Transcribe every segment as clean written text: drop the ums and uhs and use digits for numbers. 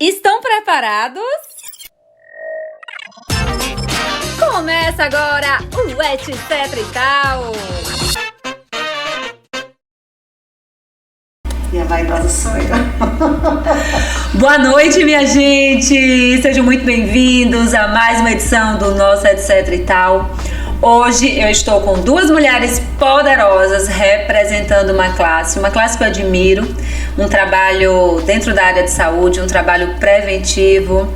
Estão preparados? Começa agora o Etc e Tal! E a vaidosa sou eu. Boa noite, minha gente! Sejam muito bem-vindos a mais uma edição do nosso Etc e Tal. Hoje eu estou com duas mulheres poderosas representando uma classe que eu admiro, um trabalho dentro da área de saúde, um trabalho preventivo.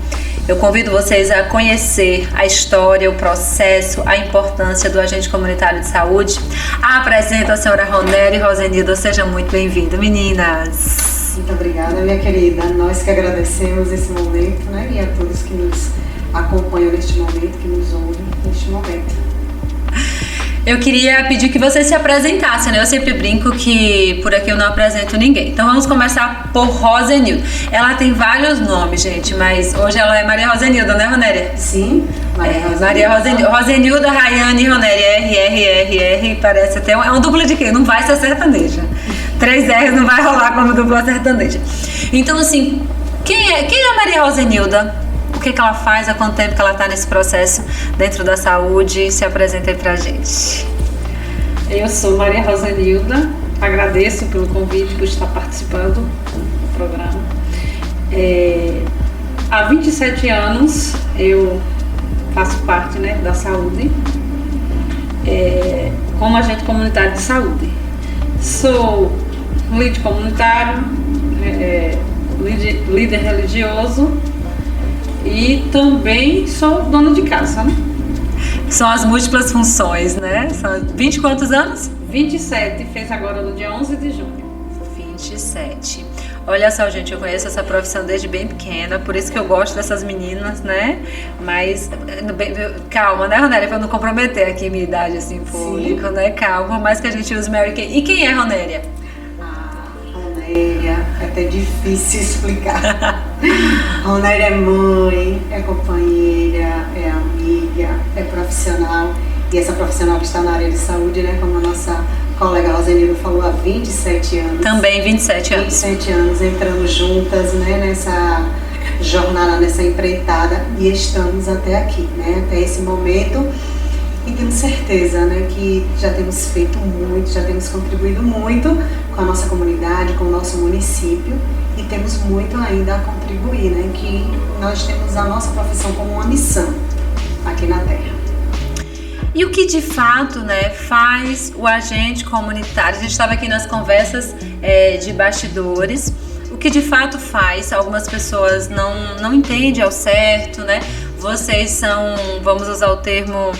Eu convido vocês a conhecer a história, o processo, a importância do agente comunitário de saúde. Apresento a senhora Ronélia Rosenilda, sejam muito bem-vindas, meninas. Muito obrigada, minha querida. Nós que agradecemos esse momento, né? E a todos que nos acompanham neste momento, que nos ouvem neste momento. Eu queria pedir que vocês se apresentassem, né? Eu sempre brinco que por aqui eu não apresento ninguém. Então vamos começar por Rosenilda. Ela tem vários nomes, gente, mas hoje ela é Maria Rosenilda, né, Ronélia? Sim, Maria Rosenilda. Rosenilda, Rayane e Ronélia. R, parece até um duplo de quê? Não vai ser sertaneja. 3 R's não vai rolar como dupla sertaneja. Então, assim, quem é a Maria Rosenilda? O que ela faz, há quanto tempo que ela está nesse processo dentro da saúde? Se apresenta aí pra gente. Eu sou Maria Rosenilda, agradeço pelo convite, por estar participando do programa. Há 27 anos eu faço parte, né, da saúde, como agente comunitário de saúde. Sou líder comunitário, líder religioso, e também sou dona de casa, né? São as múltiplas funções, né? São 20 quantos anos? 27, fez agora no dia 11 de junho. 27. Olha só, gente, eu conheço essa profissão desde bem pequena, por isso que eu gosto dessas meninas, né? Mas, calma, né, Ronélia? Pra eu não comprometer aqui minha idade, assim, em público, né? Calma, mais que a gente use Mary Kay. E quem é Ronélia? Ronélia, é até difícil explicar. Ronélia é mãe, é companheira, é amiga, é profissional. E essa profissional que está na área de saúde, né, como a nossa colega Rosenilda falou, há 27 anos. Também 27 anos. 27 anos, entramos juntas, né, nessa jornada, nessa empreitada, e estamos até aqui, né, até esse momento. E temos certeza, né, que já temos feito muito, já temos contribuído muito com a nossa comunidade, com o nosso município, e temos muito ainda a contribuir, né, que nós temos a nossa profissão como uma missão aqui na Terra. E o que de fato, né, faz o agente comunitário? A gente estava aqui nas conversas de bastidores. o que de fato faz. Algumas pessoas não entendem ao certo, né? Vocês são, vamos usar o termo,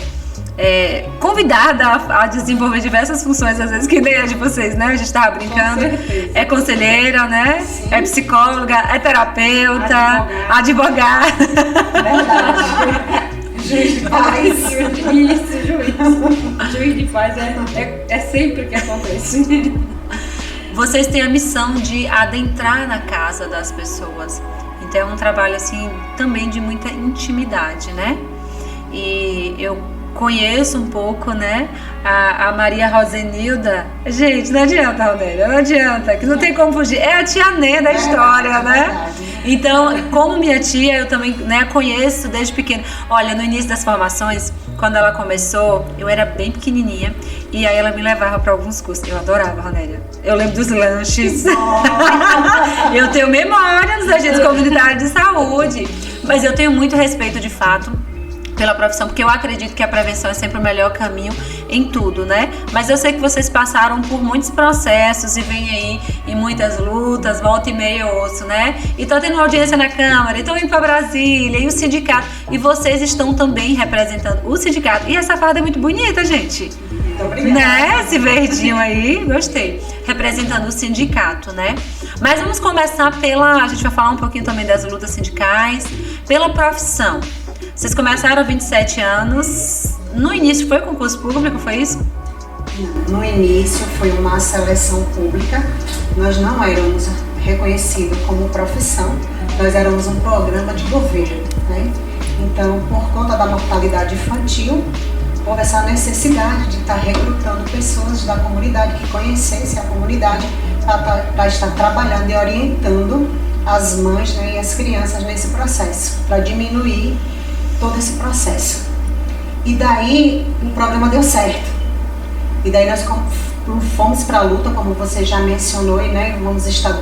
convidada a desenvolver diversas funções, às vezes que nem a de vocês, né? A gente tava brincando. É conselheira, né? Sim. É psicóloga, é terapeuta, advogada. Verdade. Juiz de paz. Isso, juiz. Juiz de paz é sempre que acontece. Vocês têm a missão de adentrar na casa das pessoas. Então é um trabalho assim também de muita intimidade, né? E eu conheço um pouco, né, a Maria Rosenilda. Gente, não adianta, Rodélia, não adianta, que não tem como fugir. É a tia Nê da história, né? Então, como minha tia, eu também, né, conheço desde pequena. Olha, no início das formações, quando ela começou, eu era bem pequenininha e aí ela me levava para alguns cursos. Eu adorava, Ronélia. Eu lembro dos lanches. Eu tenho memória dos agentes comunitários de saúde. Mas eu tenho muito respeito, de fato, pela profissão, porque eu acredito que a prevenção é sempre o melhor caminho em tudo, né? Mas eu sei que vocês passaram por muitos processos e vêm aí em muitas lutas, volta e meia eu ouço, né? E tô tendo uma audiência na Câmara, e tô indo pra Brasília, e o sindicato, e vocês estão também representando o sindicato. E essa farda é muito bonita, gente. Muito obrigada. Né? Esse verdinho aí, gostei. Representando o sindicato, né? Mas vamos começar a gente vai falar um pouquinho também das lutas sindicais, pela profissão. Vocês começaram há 27 anos. No início foi concurso público, foi isso? No início foi uma seleção pública. Nós não éramos reconhecidos como profissão. Nós éramos um programa de governo, né? Então, por conta da mortalidade infantil, houve essa necessidade de estar recrutando pessoas da comunidade que conhecessem a comunidade para estar trabalhando e orientando as mães, né, e as crianças nesse processo, para diminuir todo esse processo. E daí o programa deu certo. E daí nós fomos para a luta, como você já mencionou, e né, vamos estar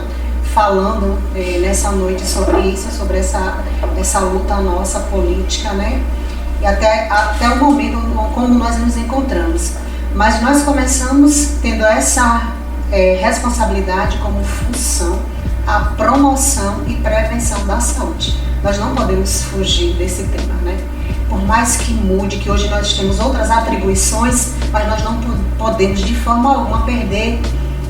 falando nessa noite sobre isso, sobre essa luta nossa política, né? E até o momento como nós nos encontramos. Mas nós começamos tendo essa responsabilidade como função, a promoção e prevenção da saúde. Nós não podemos fugir desse tema, né? Por mais que mude, que hoje nós temos outras atribuições, mas nós não podemos de forma alguma perder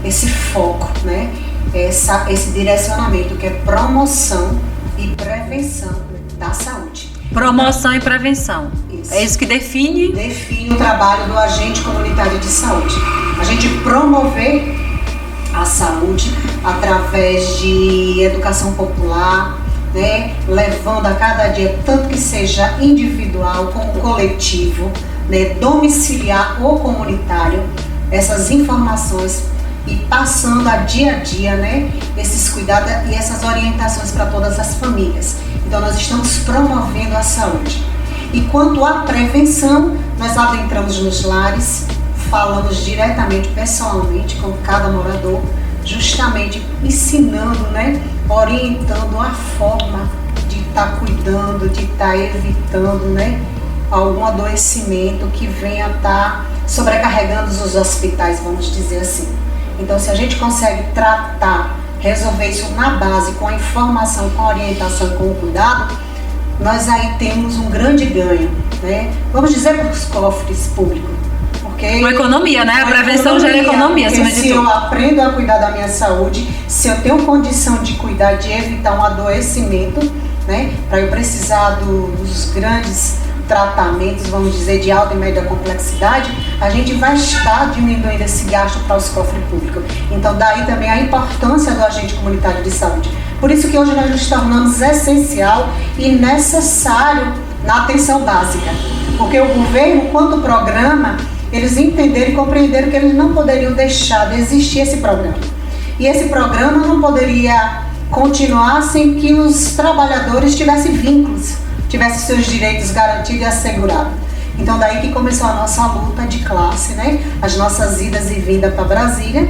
esse foco, né? Esse direcionamento que é promoção e prevenção da saúde. Promoção e prevenção. Isso. É isso que define o trabalho do agente comunitário de saúde. A gente promover a saúde através de educação popular, né, levando a cada dia, tanto que seja individual como coletivo, né, domiciliar ou comunitário, essas informações e passando a dia, né, esses cuidados e essas orientações para todas as famílias. Então nós estamos promovendo a saúde. E quanto à prevenção, nós adentramos nos lares, falamos diretamente, pessoalmente, com cada morador, justamente ensinando, né, orientando a forma de estar cuidando, de estar evitando, né, algum adoecimento que venha estar sobrecarregando os hospitais, vamos dizer assim. Então, se a gente consegue tratar, resolver isso na base, com a informação, com a orientação, com o cuidado, nós aí temos um grande ganho, né? Vamos dizer para os cofres públicos. Com economia, né? A prevenção gera economia, acima de tudo. Se eu aprendo a cuidar da minha saúde, se eu tenho condição de cuidar, de evitar um adoecimento, né? Para eu precisar dos grandes tratamentos, vamos dizer, de alta e média complexidade, a gente vai estar diminuindo esse gasto para os cofres públicos. Então, daí também a importância do agente comunitário de saúde. Por isso que hoje nós nos tornamos essencial e necessário na atenção básica. Porque o governo, quanto programa, eles entenderam e compreenderam que eles não poderiam deixar de existir esse programa. E esse programa não poderia continuar sem que os trabalhadores tivessem vínculos, tivessem seus direitos garantidos e assegurados. Então daí que começou a nossa luta de classe, né? As nossas idas e vindas para Brasília.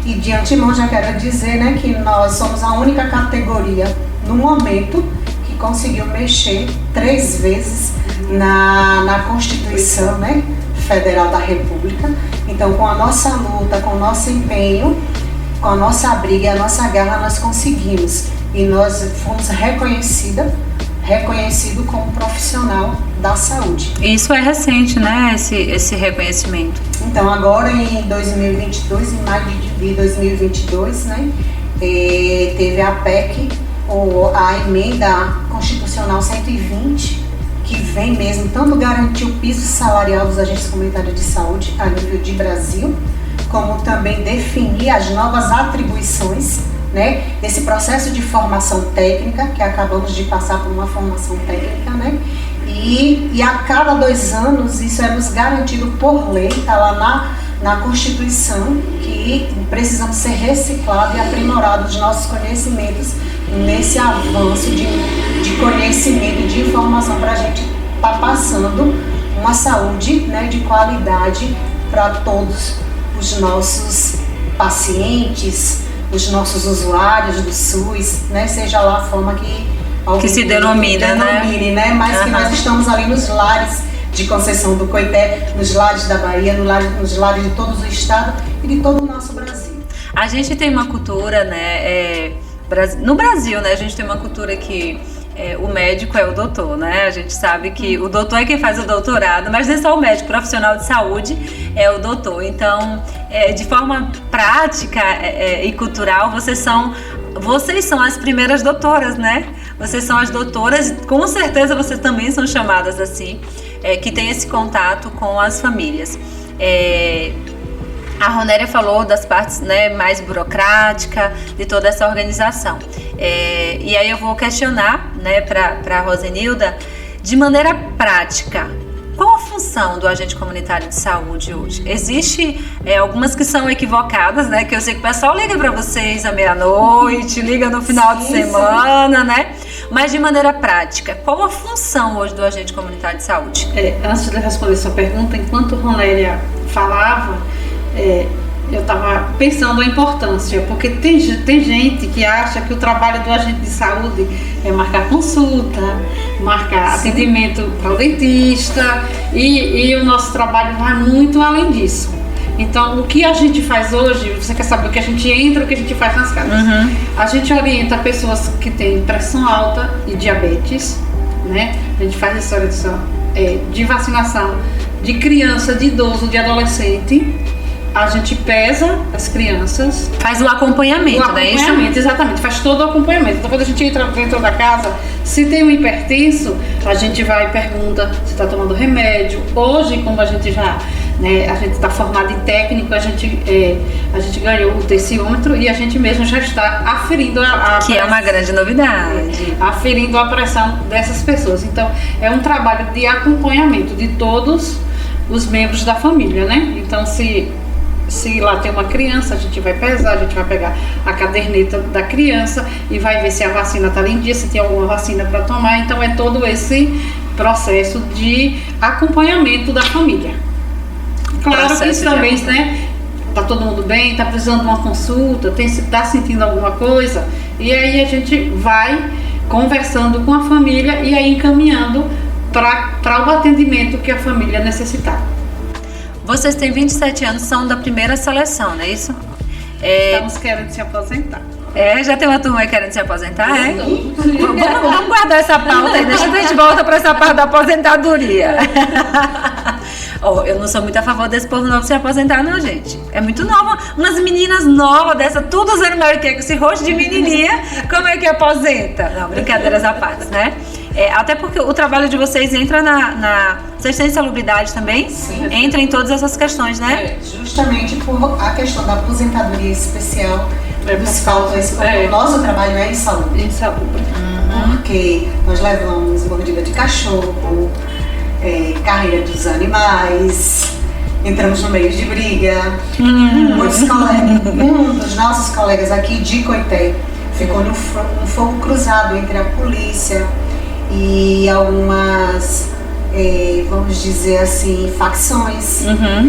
E de antemão já quero dizer, né, que nós somos a única categoria no momento que conseguiu mexer 3 vezes na Constituição, né, Federal da República. Então, com a nossa luta, com o nosso empenho, com a nossa briga e a nossa garra, nós conseguimos. E nós fomos reconhecido como profissional da saúde. Isso é recente, né? Esse reconhecimento. Então, agora em 2022, em maio de 2022, né, teve a PEC, ou a emenda constitucional 120, que vem mesmo tanto garantir o piso salarial dos agentes comunitários de saúde a nível de Brasil, como também definir as novas atribuições, né, esse processo de formação técnica, que acabamos de passar por uma formação técnica, né, e a cada 2 anos isso é nos garantido por lei, está lá na Constituição, que precisamos ser reciclados e aprimorados os nossos conhecimentos nesse avanço de conhecimento e de informação para a gente estar passando uma saúde, né, de qualidade para todos os nossos pacientes, os nossos usuários do SUS, né, seja lá a forma que se denomina, né? Mas que nós estamos ali nos lares de Conceição do Coité, nos lares da Bahia, nos lares de todo o estado e de todo o nosso Brasil. A gente tem uma cultura, né, no Brasil, né, a gente tem uma cultura que o médico é o doutor, né? A gente sabe que o doutor é quem faz o doutorado, mas não é só o médico, profissional de saúde é o doutor. Então, de forma prática e cultural, vocês são as primeiras doutoras, né? Vocês são as doutoras, com certeza vocês também são chamadas assim, que tem esse contato com as famílias. A Ronélia falou das partes, né, mais burocrática de toda essa organização. E aí eu vou questionar, né, para a Rosenilda, de maneira prática, qual a função do agente comunitário de saúde hoje? Existe algumas que são equivocadas, né, que eu sei que o pessoal liga para vocês à meia-noite, liga no final de semana, né? Mas de maneira prática, qual a função hoje do agente comunitário de saúde? Antes de responder sua pergunta, enquanto Ronélia falava, eu estava pensando a importância, porque tem gente que acha que o trabalho do agente de saúde é marcar consulta, marcar atendimento para o dentista, e o nosso trabalho vai muito além disso. Então, o que a gente faz hoje, você quer saber o que a gente entra, o que a gente faz nas casas. A gente orienta pessoas que têm pressão alta e diabetes, né? A gente faz essa orientação de vacinação de criança, de idoso, de adolescente. A gente pesa as crianças. Faz o acompanhamento, né? Isso? Exatamente, faz todo o acompanhamento. Então, quando a gente entra dentro da casa, se tem um hipertenso, a gente vai e pergunta se está tomando remédio. Hoje, como a gente já, né, a gente está formado em técnico, a gente ganhou o tensiômetro e a gente mesmo já está aferindo que é uma grande novidade. Aferindo a pressão dessas pessoas. Então, é um trabalho de acompanhamento de todos os membros da família, né? Então, se lá tem uma criança, a gente vai pesar, a gente vai pegar a caderneta da criança e vai ver se a vacina está em dia, se tem alguma vacina para tomar. Então, é todo esse processo de acompanhamento da família. Claro que isso também, né? Tá todo mundo bem, tá precisando de uma consulta, tá sentindo alguma coisa, e aí a gente vai conversando com a família e aí encaminhando para o atendimento que a família necessitar. Vocês têm 27 anos, são da primeira seleção, não é isso? Estamos querendo se aposentar. Já tem uma turma aí querendo se aposentar, Vamos guardar essa pauta aí, deixa a gente volta para essa parte da aposentadoria. Eu não sou muito a favor desse povo novo se aposentar, não, gente. É muito nova, umas meninas novas dessa, tudo usando Mary Kay com esse rosto de menininha, como é que aposenta? Não, brincadeiras à parte, né? Até porque o trabalho de vocês entra vocês têm insalubridade também? Sim. Entra em todas essas questões, né? Justamente por a questão da aposentadoria especial dos cálculos, porque o nosso trabalho é insalubre. Porque nós levamos mordida de cachorro, carreira dos animais, entramos no meio de briga. Muitos colegas, um dos nossos colegas aqui de Coité ficou no fogo cruzado entre a polícia e algumas, vamos dizer assim, facções.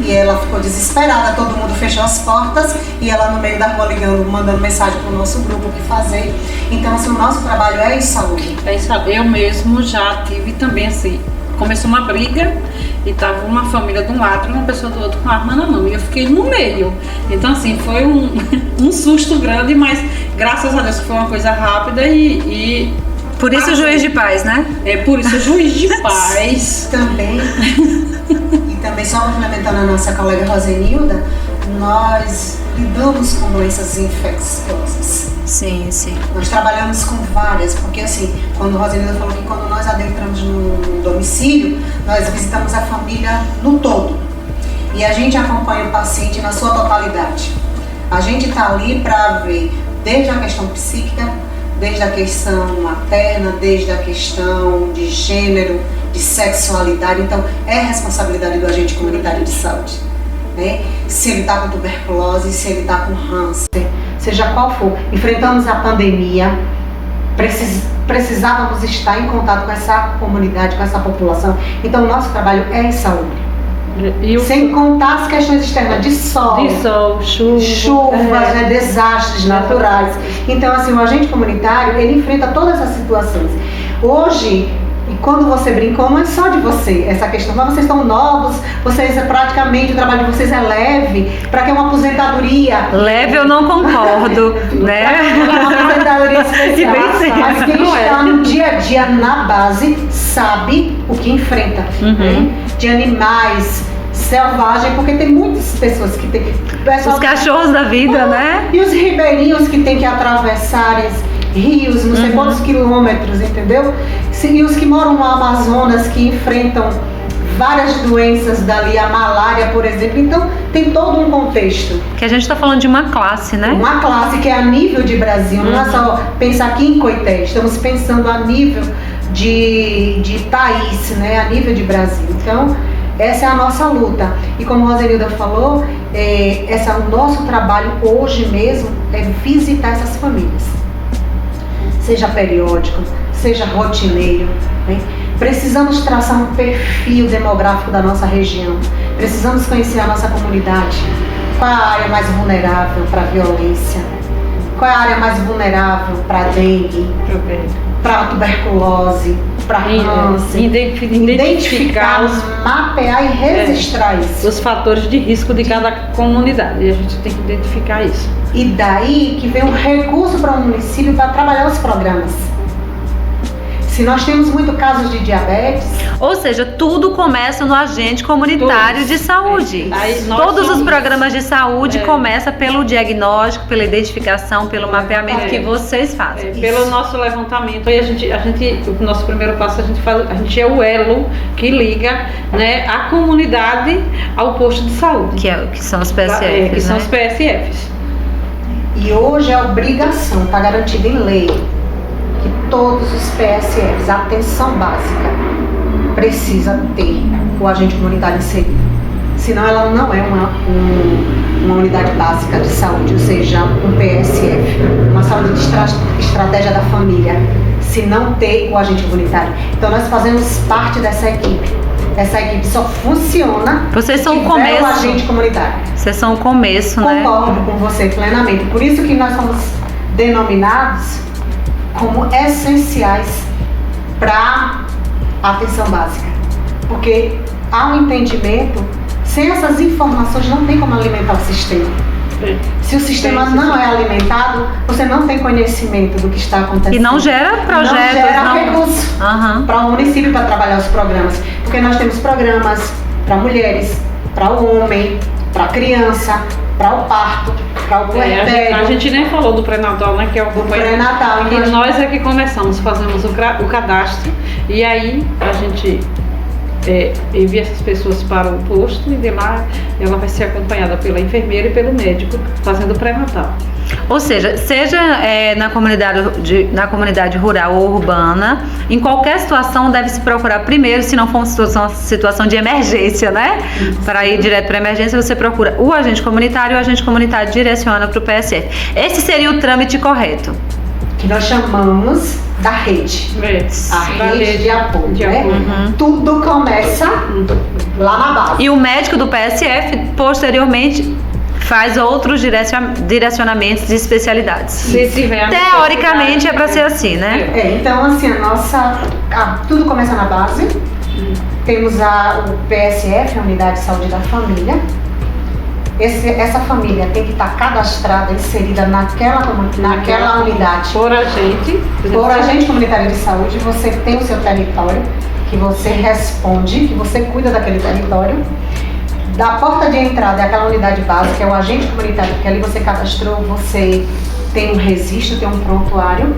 E ela ficou desesperada, todo mundo fechou as portas e ela no meio da rua ligando, mandando mensagem para o nosso grupo o que fazer. Então, assim, o nosso trabalho é insalubre. Eu mesmo já tive também, assim, começou uma briga e tava uma família de um lado e uma pessoa do outro com a arma na mão. E eu fiquei no meio. Então, assim, foi um susto grande, mas graças a Deus foi uma coisa rápida e por isso o juiz de paz, né? É por isso o juiz de paz. Também, e também só complementando a nossa colega Rosenilda, nós lidamos com doenças infecciosas. Sim, sim. Nós trabalhamos com várias, porque assim, quando a Rosenilda falou que quando nós adentramos no domicílio, nós visitamos a família no todo. E a gente acompanha o paciente na sua totalidade. A gente está ali para ver desde a questão psíquica, desde a questão materna, desde a questão de gênero, de sexualidade. Então, é responsabilidade do agente comunitário de saúde, né? Se ele está com tuberculose, se ele está com câncer, seja qual for. Enfrentamos a pandemia, precisávamos estar em contato com essa comunidade, com essa população. Então, o nosso trabalho é em saúde. Sem contar as questões externas de sol, chuvas, né, desastres naturais. Então, assim, o agente comunitário, ele enfrenta todas essas situações. Hoje, e quando você brincou, não é só de você essa questão, mas vocês estão novos, vocês praticamente, o trabalho de vocês é leve, para que uma aposentadoria... Leve eu não concordo, né? Uma aposentadoria especial, mas quem está no dia a dia na base sabe o que enfrenta, né? De animais selvagem, porque tem muitas pessoas que tem... Os cachorros da vida, né? E os ribeirinhos que tem que atravessar rios, não sei quantos quilômetros, entendeu? E os que moram no Amazonas, que enfrentam várias doenças dali, a malária, por exemplo. Então, tem todo um contexto. Que a gente está falando de uma classe, né? Uma classe que é a nível de Brasil, não é só pensar aqui em Coité, estamos pensando a nível de país, né? A nível de Brasil. Então, essa é a nossa luta. E como a Rosenilda falou, o nosso trabalho hoje mesmo é visitar essas famílias. Seja periódico, seja rotineiro, né? Precisamos traçar um perfil demográfico da nossa região. Precisamos conhecer a nossa comunidade. Qual é a área mais vulnerável para a violência? Qual é a área mais vulnerável para a dengue? Para a tuberculose? Para câncer? Identificar, mapear e registrar isso. Os fatores de risco de cada comunidade. E a gente tem que identificar isso. E daí que vem um recurso para o município para trabalhar os programas. Se nós temos muito casos de diabetes... Ou seja, tudo começa no agente comunitário de saúde. Todos os programas de saúde começam pelo diagnóstico, pela identificação, pelo mapeamento que vocês fazem. Pelo nosso levantamento. E o nosso primeiro passo, a gente é o elo que liga, né, a comunidade ao posto de saúde. Que são os PSFs, que são os PSFs. E hoje é obrigação, está garantido em lei, que todos os PSFs, a atenção básica, precisa ter o agente comunitário inserido. Senão ela não é uma unidade básica de saúde, ou seja, um PSF, uma saúde de estratégia da família, se não ter o agente comunitário. Então nós fazemos parte dessa equipe. Essa equipe só funciona Vocês são se o começo. o agente comunitário. Vocês são o começo, né? Concordo com você plenamente. Por isso que nós somos denominados como essenciais para a atenção básica. Porque há um entendimento, sem essas informações não tem como alimentar o sistema. Se o sistema não é alimentado, você não tem conhecimento do que está acontecendo. E não gera projetos. Não gera recurso para o município para trabalhar os programas. Porque nós temos programas para mulheres, para o homem, para a criança, para o parto, para o puerpério. A gente nem falou do pré-natal, né? Que é o pré-natal. E nós é que começamos, fazemos o cadastro e aí a gente envia essas pessoas para o posto e de lá ela vai ser acompanhada pela enfermeira e pelo médico fazendo o pré-natal. Ou seja na comunidade rural ou urbana, em qualquer situação deve-se procurar primeiro, se não for uma situação de emergência, né? Para ir direto para a emergência, você procura o agente comunitário e o agente comunitário direciona para o PSF. Esse seria o trâmite correto. Que nós chamamos da rede. A rede de apoio, né? Tudo começa lá na base. E o médico do PSF, posteriormente, faz outros direcionamentos de especialidades. Teoricamente é para ser assim, né? Então assim, tudo começa na base, temos o PSF, a Unidade de Saúde da Família. Essa família tem que estar cadastrada, inserida naquela unidade. Por agente comunitário de saúde, você tem o seu território, que você responde, que você cuida daquele território. Da porta de entrada é aquela unidade básica, que é o agente comunitário, porque ali você cadastrou, você tem um registro, tem um prontuário.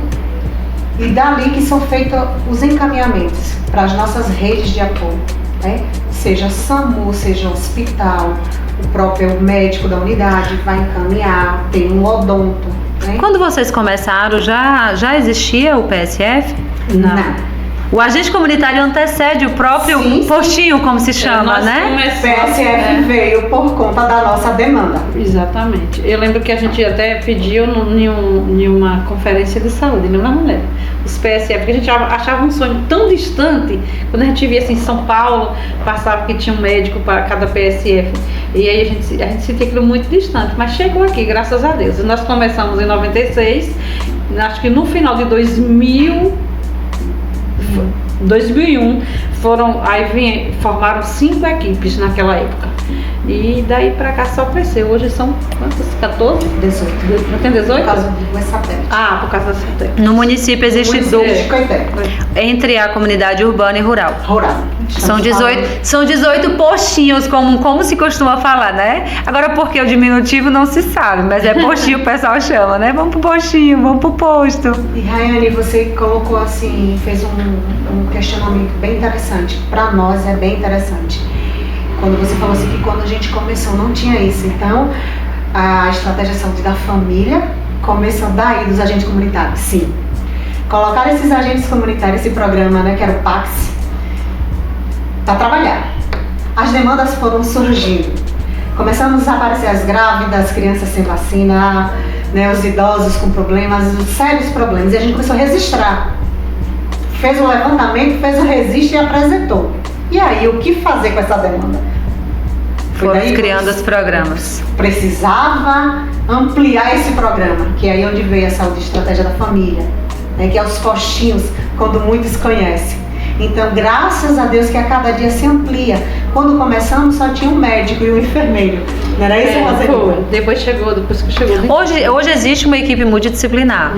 E dali que são feitos os encaminhamentos para as nossas redes de apoio, né? Seja SAMU, seja hospital, o próprio médico da unidade vai encaminhar, tem um odonto, né? Quando vocês começaram, já existia o PSF? Não. O agente comunitário antecede o próprio postinho, como se chama, né? O PSF veio por conta da nossa demanda. Exatamente. Eu lembro que a gente até pediu em uma conferência de saúde, não na mulher. Os PSF, porque a gente achava um sonho tão distante, quando a gente via assim, em São Paulo, passava que tinha um médico para cada PSF. E aí a gente sentia aquilo muito distante, mas chegou aqui, graças a Deus. Nós começamos em 96, acho que no final de 2001 formaram 5 equipes naquela época. E daí pra cá só cresceu. Hoje são quantos? 14? 18. Já tem 18? Por causa do satélite. Ah, por causa do satélite. No município existe Coité. entre a comunidade urbana e rural. São 18 postinhos, como se costuma falar, né? Agora, porque o diminutivo não se sabe, mas é postinho o pessoal chama, né? Vamos pro postinho, vamos pro posto. E Rayane, você colocou assim, fez um questionamento bem interessante. Para nós é bem interessante. Quando você falou assim que quando a gente começou não tinha isso. Então, a estratégia de saúde da família começou daí dos agentes comunitários. Sim. Colocar esses agentes comunitários, esse programa, né, que era o PAX, para trabalhar. As demandas foram surgindo. Começamos a aparecer as grávidas, as crianças sem vacina, né, os idosos com problemas, os sérios problemas. E a gente começou a registrar. Fez o levantamento, fez o registro e apresentou. E aí, o que fazer com essa demanda? Foram criando os programas. Precisava ampliar esse programa, que é aí onde veio a saúde e estratégia da família, né, que é os postinhos, quando muitos conhecem. Então, graças a Deus que a cada dia se amplia. Quando começamos, só tinha um médico e um enfermeiro. Não era isso, Rosalina? Depois que chegou. Hoje existe uma equipe multidisciplinar.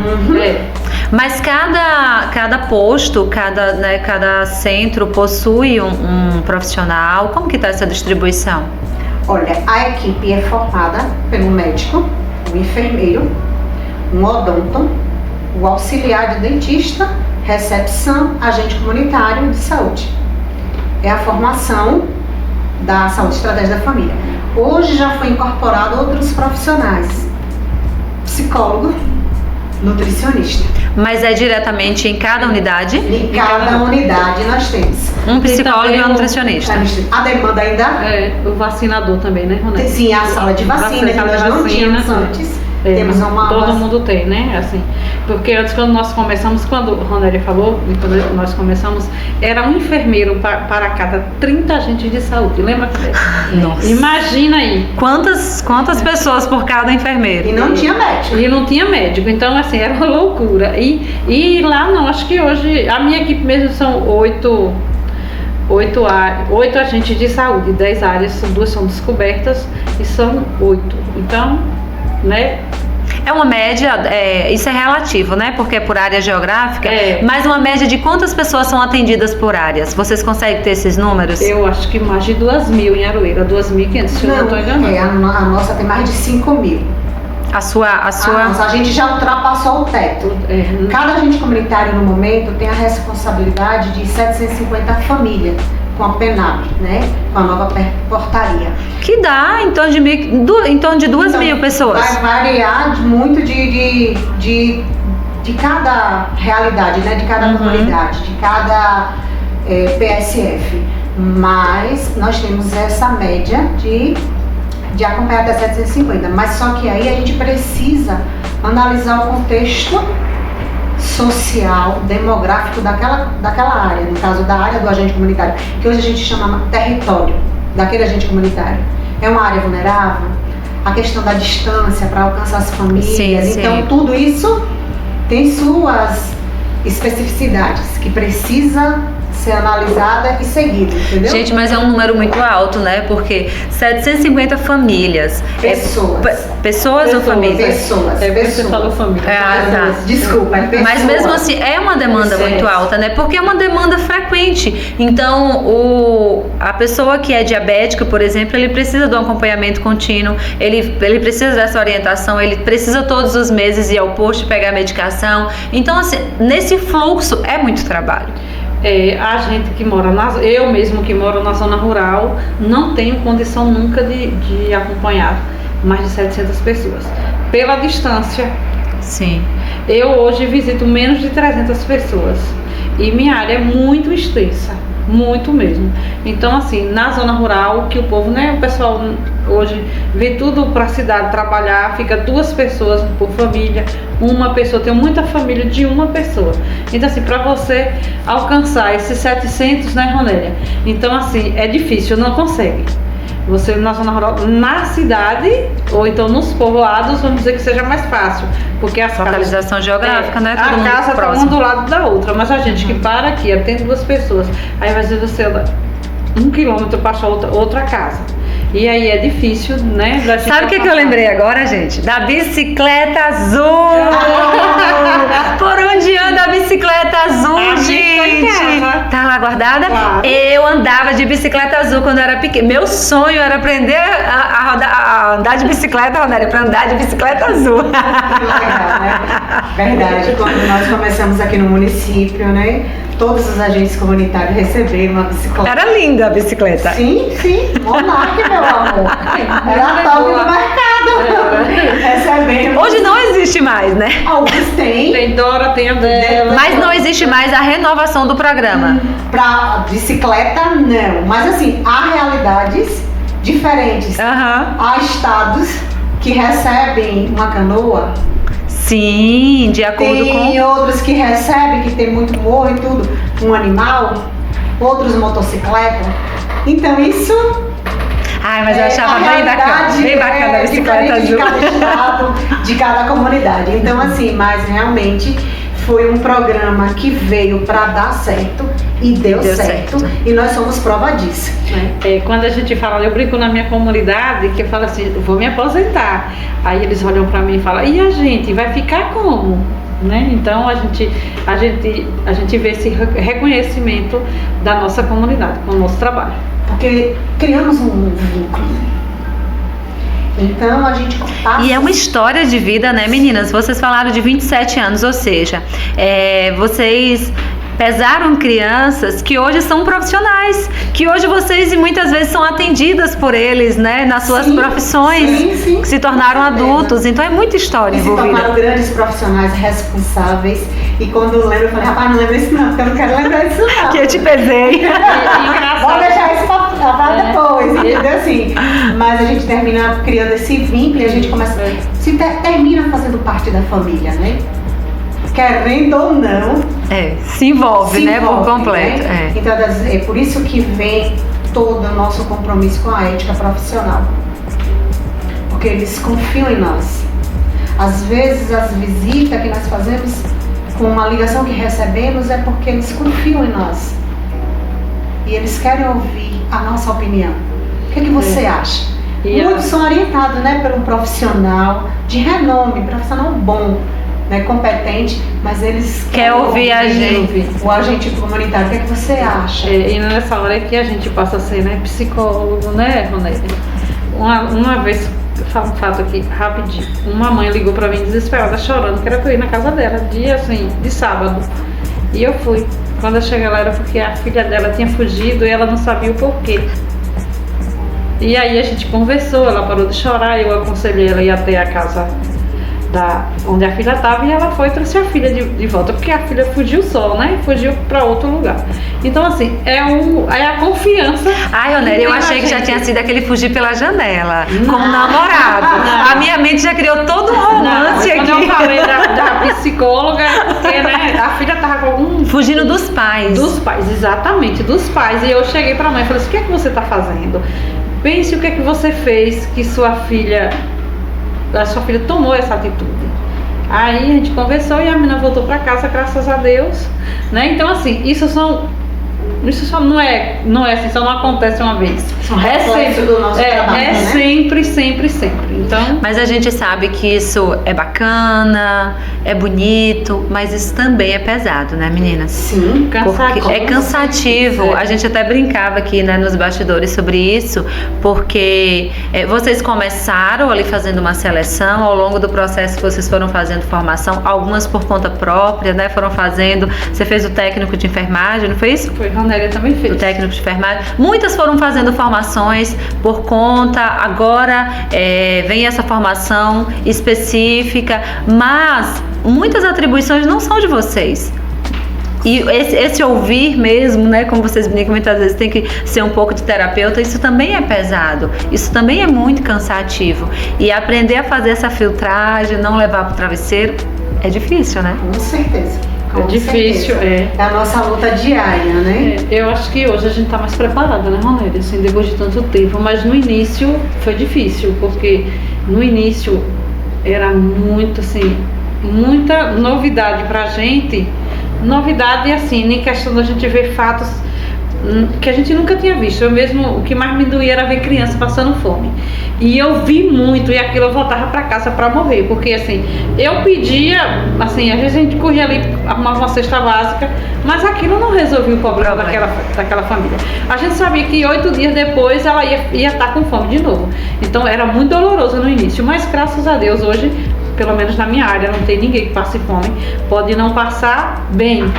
Mas cada posto, cada centro possui um profissional. Como que está essa distribuição? Olha, a equipe é formada pelo médico, o enfermeiro, um odonto, o auxiliar de dentista, recepção, agente comunitário de saúde. É a formação da saúde e estratégia da família. Hoje já foi incorporado outros profissionais, psicólogo, nutricionista. Mas é diretamente em cada unidade? Em cada unidade nós temos um psicólogo e um nutricionista. A demanda ainda o vacinador também, né, Ronete? Sim, a sala de vacina que nós não tínhamos antes. Temos todo mundo tem, né? Assim, porque antes, quando nós começamos, quando o Ronelli falou, quando nós começamos, era um enfermeiro para cada 30 agentes de saúde. Lembra? Nossa. Imagina aí. Quantas pessoas por cada enfermeiro? E não tinha médico. E não tinha médico. Então, assim, era uma loucura. E lá não, acho que hoje, a minha equipe mesmo são 8 agentes de saúde, 10 áreas, 2 são descobertas e são 8. Então, né? É uma média, isso é relativo, né? Porque é por área geográfica, mas uma média de quantas pessoas são atendidas por áreas? Vocês conseguem ter esses números? Eu acho que mais de 2.000 em Aroeira, 2.500, se eu não estou enganando. A nossa tem mais de 5.000. A gente já ultrapassou o teto. Cada agente comunitário no momento tem a responsabilidade de 750 famílias com a PENAP, né? Com a nova portaria. Que dá em torno de 2.000 pessoas. Vai variar muito de cada realidade, né? De cada comunidade, de cada PSF. Mas nós temos essa média de acompanhar até 750. Mas só que aí a gente precisa analisar o contexto social, demográfico daquela área, no caso da área do agente comunitário, que hoje a gente chama território daquele agente comunitário. É uma área vulnerável, a questão da distância para alcançar as famílias, então tudo isso tem suas especificidades que precisa ser analisada e seguida, entendeu? Gente, mas é um número muito alto, né? Porque 750 famílias. Pessoas. Pessoas ou famílias? Pessoas. É você falou família. Tá. Desculpa, é pessoas. Mas mesmo assim, é uma demanda muito alta, né? Porque é uma demanda frequente. Então, a pessoa que é diabética, por exemplo, ele precisa de um acompanhamento contínuo, ele precisa dessa orientação, ele precisa todos os meses ir ao posto pegar a medicação. Então, assim, nesse fluxo é muito trabalho. A gente que mora eu mesmo que moro na zona rural, não tenho condição nunca de acompanhar mais de 700 pessoas. Pela distância, Sim. eu hoje visito menos de 300 pessoas. E minha área é muito extensa, muito mesmo. Então, assim, na zona rural, que o povo, né, o pessoal hoje vê tudo para a cidade trabalhar, fica 2 pessoas por família, uma pessoa, tem muita família de uma pessoa. Então, assim, para você alcançar esses 700, né, Ronélia? Então, assim, é difícil, não consegue. Você na zona rural, na cidade, ou então nos povoados, vamos dizer que seja mais fácil. Porque as Localização geográfica, né? Todo a mundo casa está próximo. um do lado da outra, mas a gente que para aqui, atende 2 pessoas, aí vai dizer você anda 1 quilômetro para achar outra casa. E aí é difícil, né? Sabe o que eu lembrei agora, gente? Da bicicleta azul! Por onde anda a bicicleta azul, gente? Tá lá guardada? Claro. Eu andava de bicicleta azul quando eu era pequena. Meu sonho era aprender a andar de bicicleta, Ronélia, pra andar de bicicleta azul. Que legal, né? Verdade, quando nós começamos aqui no município, né? Todos os agentes comunitários receberam uma bicicleta. Era linda a bicicleta. Sim, Monark, meu amor. Era top do mercado. Recebemos. Hoje não existe mais, né? Alguns têm. Tem Dora, tem a dela. Mas não existe mais a renovação do programa. Pra bicicleta, não. Mas assim, há realidades diferentes. Aham. Há estados que recebem uma canoa. Sim, de acordo Tem com... outros que recebem, que tem muito morro e tudo, um animal. Outros motocicleta. Então isso... Ai, mas eu achava a bem bacana a bicicleta azul. De cada estado, de cada comunidade. Então assim, mas realmente foi um programa que veio para dar certo e deu certo. E nós somos prova disso. Quando a gente fala, eu brinco na minha comunidade, que eu falo assim, eu vou me aposentar. Aí eles olham para mim e falam, e a gente vai ficar como? Né? Então a gente vê esse reconhecimento da nossa comunidade, com o nosso trabalho. Porque criamos um vínculo. Então a gente passa... E é uma história de vida, né, meninas? Vocês falaram de 27 anos, ou seja, vocês pesaram crianças que hoje são profissionais, que hoje vocês muitas vezes são atendidas por eles, né, nas suas profissões, sim, que se tornaram adultos. Então é muita história e se envolvida. tornaram grandes profissionais responsáveis. E quando eu lembro, eu falei, rapaz, não lembro isso não, porque eu não quero lembrar isso não. Que eu te pesei. Vou deixar isso pra depois, entendeu? Assim, mas a gente termina criando esse vínculo e a gente começa, termina fazendo parte da família, né? Querendo ou não, Se envolve, né, por completo. Né? Então é por isso que vem todo o nosso compromisso com a ética profissional. Porque eles confiam em nós. Às vezes as visitas que nós fazemos, com uma ligação que recebemos, é porque eles confiam em nós. E eles querem ouvir a nossa opinião. O que você acha? Muitos são orientados, né, por um profissional de renome, profissional bom, né, competente, mas eles querem ouvir a gente. O agente comunitário, o que você acha? E nessa hora é que a gente passa a ser, né, psicólogo, né, Ronélia? Uma vez, falo um fato aqui, rapidinho. Uma mãe ligou pra mim desesperada, chorando, que era pra eu ir na casa dela, dia assim, de sábado. E eu fui. Quando eu cheguei lá era porque a filha dela tinha fugido e ela não sabia o porquê. E aí a gente conversou, ela parou de chorar, eu aconselhei ela a ir até a casa onde a filha estava, e ela foi e trouxe a filha de volta, porque a filha fugiu só, né? Fugiu para outro lugar. Então, assim, é a confiança. Ai, Ronélia, eu achei que já tinha sido aquele fugir pela janela, como namorado. A minha mente já criou todo um romance aqui. Quando eu falei da psicóloga, porque, né, a filha estava com algum... Fugindo dos pais. Dos pais, exatamente, dos pais. E eu cheguei para a mãe e falei assim, o que é que você está fazendo? Pense o que é que você fez que a sua filha tomou essa atitude. Aí a gente conversou e a menina voltou para casa, graças a Deus, né? Então, assim, isso são Isso só não é assim, só não acontece uma vez. São reflexos do nosso trabalho, é né? sempre. Então, Mas a gente sabe que isso é bacana, é bonito, mas isso também é pesado, né, meninas? Sim, Porque é cansativo. A gente até brincava aqui, né, nos bastidores sobre isso, porque vocês começaram ali fazendo uma seleção, ao longo do processo que vocês foram fazendo formação, algumas por conta própria, né, foram fazendo. Você fez o técnico de enfermagem, não foi isso? foi, Ronélia também fez. O técnico de enfermagem. Muitas foram fazendo formações por conta, agora vem essa formação específica, mas muitas atribuições não são de vocês. E esse ouvir mesmo, né, como vocês brincam, muitas vezes tem que ser um pouco de terapeuta, isso também é pesado, isso também é muito cansativo. E aprender a fazer essa filtragem, não levar para o travesseiro, é difícil, né? com certeza. É difícil, É a nossa luta diária, né? Eu acho que hoje a gente tá mais preparada, né, Ronélia, assim, depois de tanto tempo, mas no início foi difícil, porque no início era muito, assim, muita novidade pra gente, novidade assim, nem questão da gente ver fatos que a gente nunca tinha visto. Eu mesmo, o que mais me doía era ver criança passando fome. E eu vi muito, e aquilo eu voltava para casa para morrer, porque assim, eu pedia, assim, às vezes a gente corria ali, arrumava uma cesta básica, mas aquilo não resolvia o problema daquela família. A gente sabia que 8 dias depois ela ia estar com fome de novo. Então era muito doloroso no início, mas graças a Deus hoje, pelo menos na minha área, não tem ninguém que passe fome. Pode não passar bem,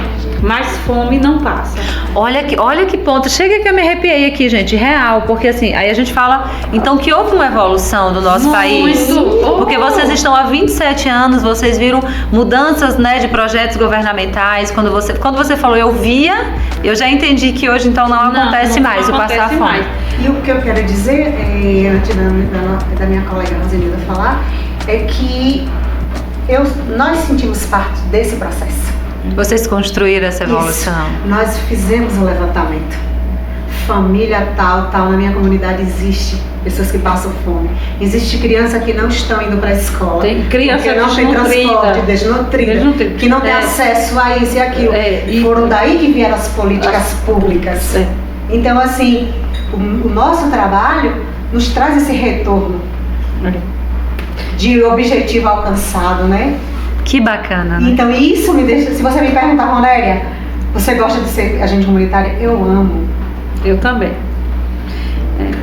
mas fome não passa. Olha que ponto, chega que eu me arrepiei aqui, gente, real, porque assim, aí a gente fala, então que houve uma evolução do nosso país, porque vocês estão há 27 anos, vocês viram mudanças, né, de projetos governamentais, quando você falou eu via, eu já entendi que hoje então não acontece mais o passar fome. Mais. E o que eu quero dizer, antes da minha colega Rosenilda falar, é que nós sentimos parte desse processo. Vocês construíram essa evolução. Isso. Nós fizemos um levantamento. Família tal, na minha comunidade existe pessoas que passam fome. Existe criança que não estão indo para a escola. Tem criança porque não tem transporte, desnutrida, que não tem acesso a isso e aquilo. E foram daí que vieram as políticas públicas. Então, assim, o nosso trabalho nos traz esse retorno de objetivo alcançado, né? Que bacana, né? Então isso me deixa, se você me perguntar, Ronélia, você gosta de ser agente comunitária? Eu amo. Eu também.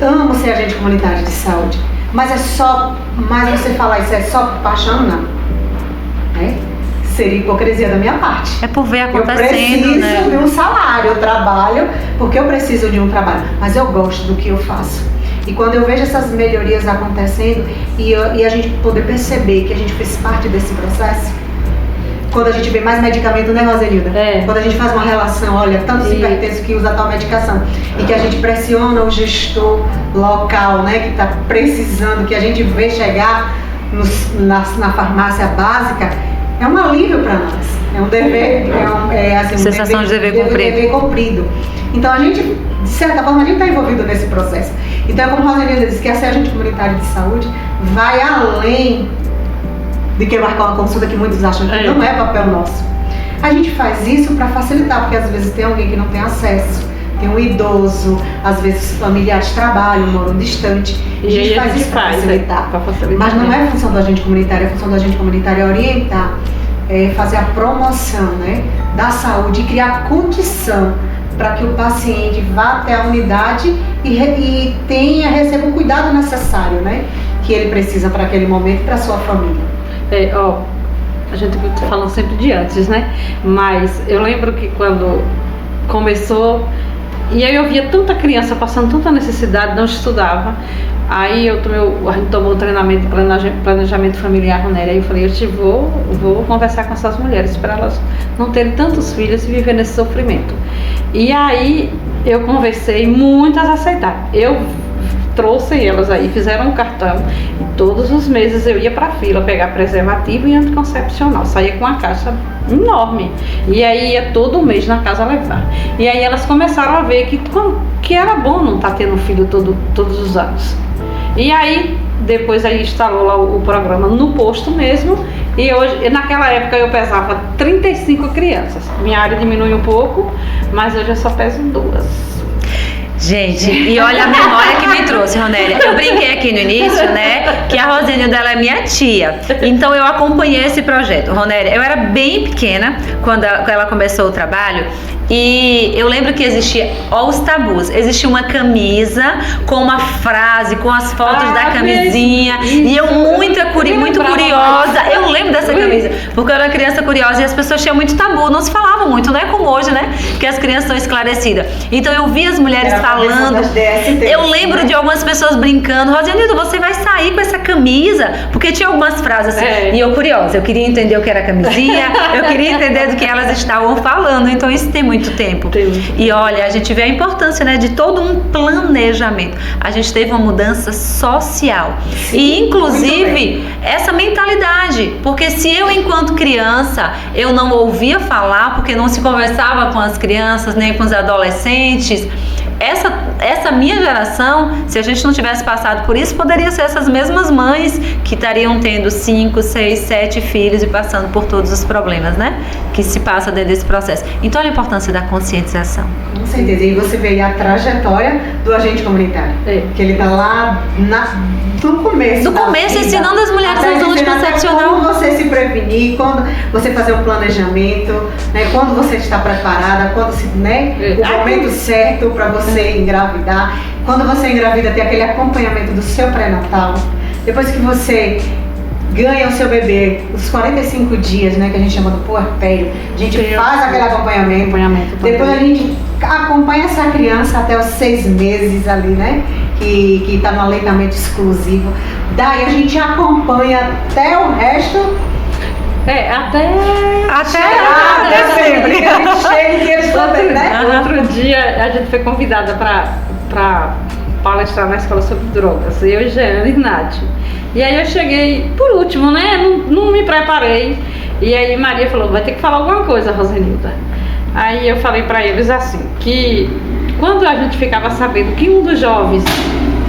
Amo ser agente comunitário de saúde. Mas você falar isso é só por paixão, não. Né? Seria hipocrisia da minha parte. É por ver Eu acontecendo, preciso né? de um salário, eu trabalho porque eu preciso de um trabalho. Mas eu gosto do que eu faço. E quando eu vejo essas melhorias acontecendo e a gente poder perceber que a gente fez parte desse processo, quando a gente vê mais medicamento, né, Rosenilda? Quando a gente faz uma relação, olha, tantos hipertensos que usa tal medicação, e que a gente pressiona o gestor local, né, que está precisando, que a gente vê chegar na farmácia básica, é um alívio para nós. É um dever, assim, sensação de dever cumprido. Então a gente, de certa forma, a gente está envolvido nesse processo. Então, como a Rosenilda disse, que ser agente comunitário de saúde vai além de que marcar uma consulta, que muitos acham que não é papel nosso. A gente faz isso para facilitar, porque às vezes tem alguém que não tem acesso, tem um idoso, às vezes familiares trabalham, moram distante. E a gente faz isso para facilitar. Mas não é função do agente comunitário, a função do agente comunitário é orientar, fazer a promoção, né, da saúde e criar condição para que o paciente vá até a unidade e receba o cuidado necessário, né, que ele precisa para aquele momento e para a sua família. A gente está falando sempre de antes, né? Mas eu lembro que quando começou, e aí eu via tanta criança passando tanta necessidade, não estudava. Aí a gente tomou o treinamento de planejamento familiar, Ronélia, e eu falei, vou conversar com essas mulheres para elas não terem tantos filhos e viver nesse sofrimento. E aí eu conversei, muitas aceitaram. Eu trouxe elas aí, fizeram um cartão e todos os meses eu ia pra fila pegar preservativo e anticoncepcional, saía com uma caixa enorme e aí ia todo mês na casa levar. E aí elas começaram a ver que era bom não estar tendo filho todos os anos. E aí depois aí instalou lá o programa no posto mesmo E hoje, naquela época eu pesava 35 crianças. Minha área diminui um pouco, mas hoje eu só peso 2. Gente, e olha a memória que me trouxe, Ronélia. Eu brinquei aqui no início, né, que a Rosênio dela é minha tia. Então eu acompanhei esse projeto. Ronélia, eu era bem pequena quando ela começou o trabalho. E eu lembro que existia os tabus. Existia uma camisa com uma frase, com as fotos da camisinha. Isso. E eu muito curiosa. Eu lembro dessa camisa, porque eu era criança curiosa e as pessoas tinham muito tabu, não se falavam muito, não é como hoje, né? Que as crianças estão esclarecidas. Então eu vi as mulheres falando. Eu lembro de algumas pessoas brincando. Rosenildo, você vai sair com essa camisa? Porque tinha algumas frases assim. E eu curiosa, eu queria entender o que era a camisinha, eu queria entender do que elas estavam falando. Então isso tem muito tempo. E olha, a gente vê a importância, né, de todo um planejamento. A gente teve uma mudança social. Sim, e inclusive essa mentalidade, porque se eu enquanto criança eu não ouvia falar, porque não se conversava com as crianças nem com os adolescentes, essa minha geração, se a gente não tivesse passado por isso, poderia ser essas mesmas mães que estariam tendo 5, 6, 7 filhos e passando por todos os problemas, né? Que se passa dentro desse processo. Então, olha a importância da conscientização. Com certeza. E você vê a trajetória do agente comunitário. Que ele está lá no começo. No começo, ensinando as mulheres a usar anticoncepcional. Como você se prevenir, quando você fazer um planejamento, né? Quando você está preparada, quando o momento certo para você engravidar. Quando você engravida, tem aquele acompanhamento do seu pré-natal. Depois que você ganha o seu bebê, os 45 dias, né, que a gente chama do puerpério, a gente faz aquele acompanhamento depois a gente acompanha essa criança até os 6 meses ali, né, que está no aleitamento exclusivo. Daí a gente acompanha até o resto. Até sempre. A gente chega e eles também, né? Outro dia a gente foi convidada para palestrar na escola sobre drogas, eu e Jeane e Nath. E aí eu cheguei por último, né? Não me preparei. E aí Maria falou, vai ter que falar alguma coisa, Rosenilda. Aí eu falei para eles assim, que quando a gente ficava sabendo que um dos jovens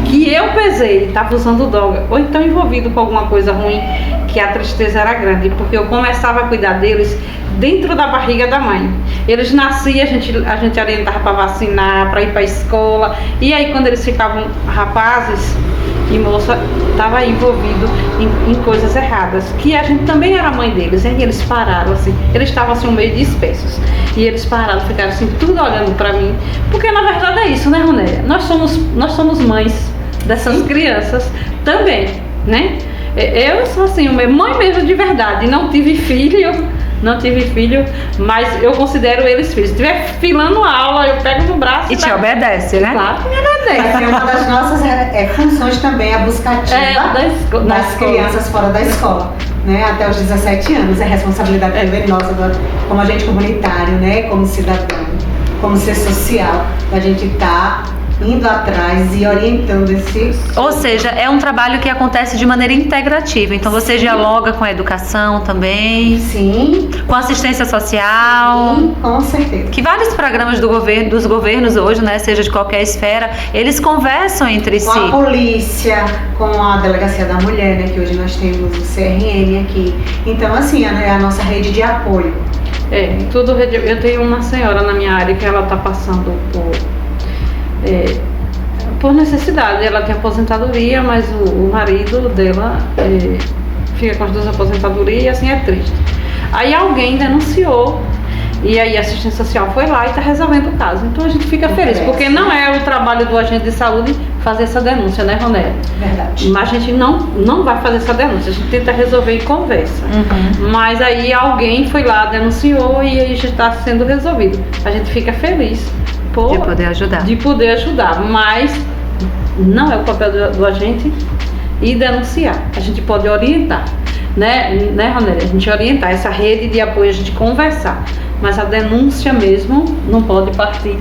que eu pesei estava usando droga, ou então envolvido com alguma coisa ruim, que a tristeza era grande, porque eu começava a cuidar deles dentro da barriga da mãe. Eles nasciam, a gente orientava para vacinar, para ir para a escola, e aí quando eles ficavam rapazes e moça, estava envolvido em coisas erradas, que a gente também era mãe deles, e eles pararam assim, eles estavam assim um meio dispersos, e eles pararam, ficaram assim, tudo olhando para mim, porque na verdade é isso, né, Ronélia? Nós somos mães dessas crianças também, né? Eu sou assim, mãe mesmo de verdade, não tive filho, mas eu considero eles filhos. Se estiver filando aula, eu pego no braço e te obedece, né? Claro que me obedece. É uma das nossas funções também, a busca ativa das crianças fora da escola, né? Até os 17 anos. É responsabilidade também nossa, como agente comunitário, né? Como cidadão, como ser social, a gente tá indo atrás e orientando esses. Ou seja, é um trabalho que acontece de maneira integrativa. Então você dialoga com a educação também. Sim. Com a assistência social. Sim, com certeza. Que vários programas dos governos hoje, né, seja de qualquer esfera, eles conversam entre si. Com a polícia, com a Delegacia da Mulher, né, que hoje nós temos o CRM aqui. Então, assim, a nossa rede de apoio. Eu tenho uma senhora na minha área que ela está passando por necessidade. Ela tem aposentadoria, mas o marido dela fica com as 2 aposentadorias e assim é triste. Aí alguém denunciou e aí a assistência social foi lá e está resolvendo o caso. Então a gente fica feliz, porque não é o trabalho do agente de saúde fazer essa denúncia, né, Ronélia? Verdade. Mas a gente não vai fazer essa denúncia, a gente tenta resolver em conversa. Mas aí alguém foi lá, denunciou e aí já está sendo resolvido. A gente fica feliz de poder ajudar, mas não é o papel do agente ir denunciar. A gente pode orientar, né, Ronélia? A gente orientar essa rede de apoio, a gente conversar, mas a denúncia mesmo não pode partir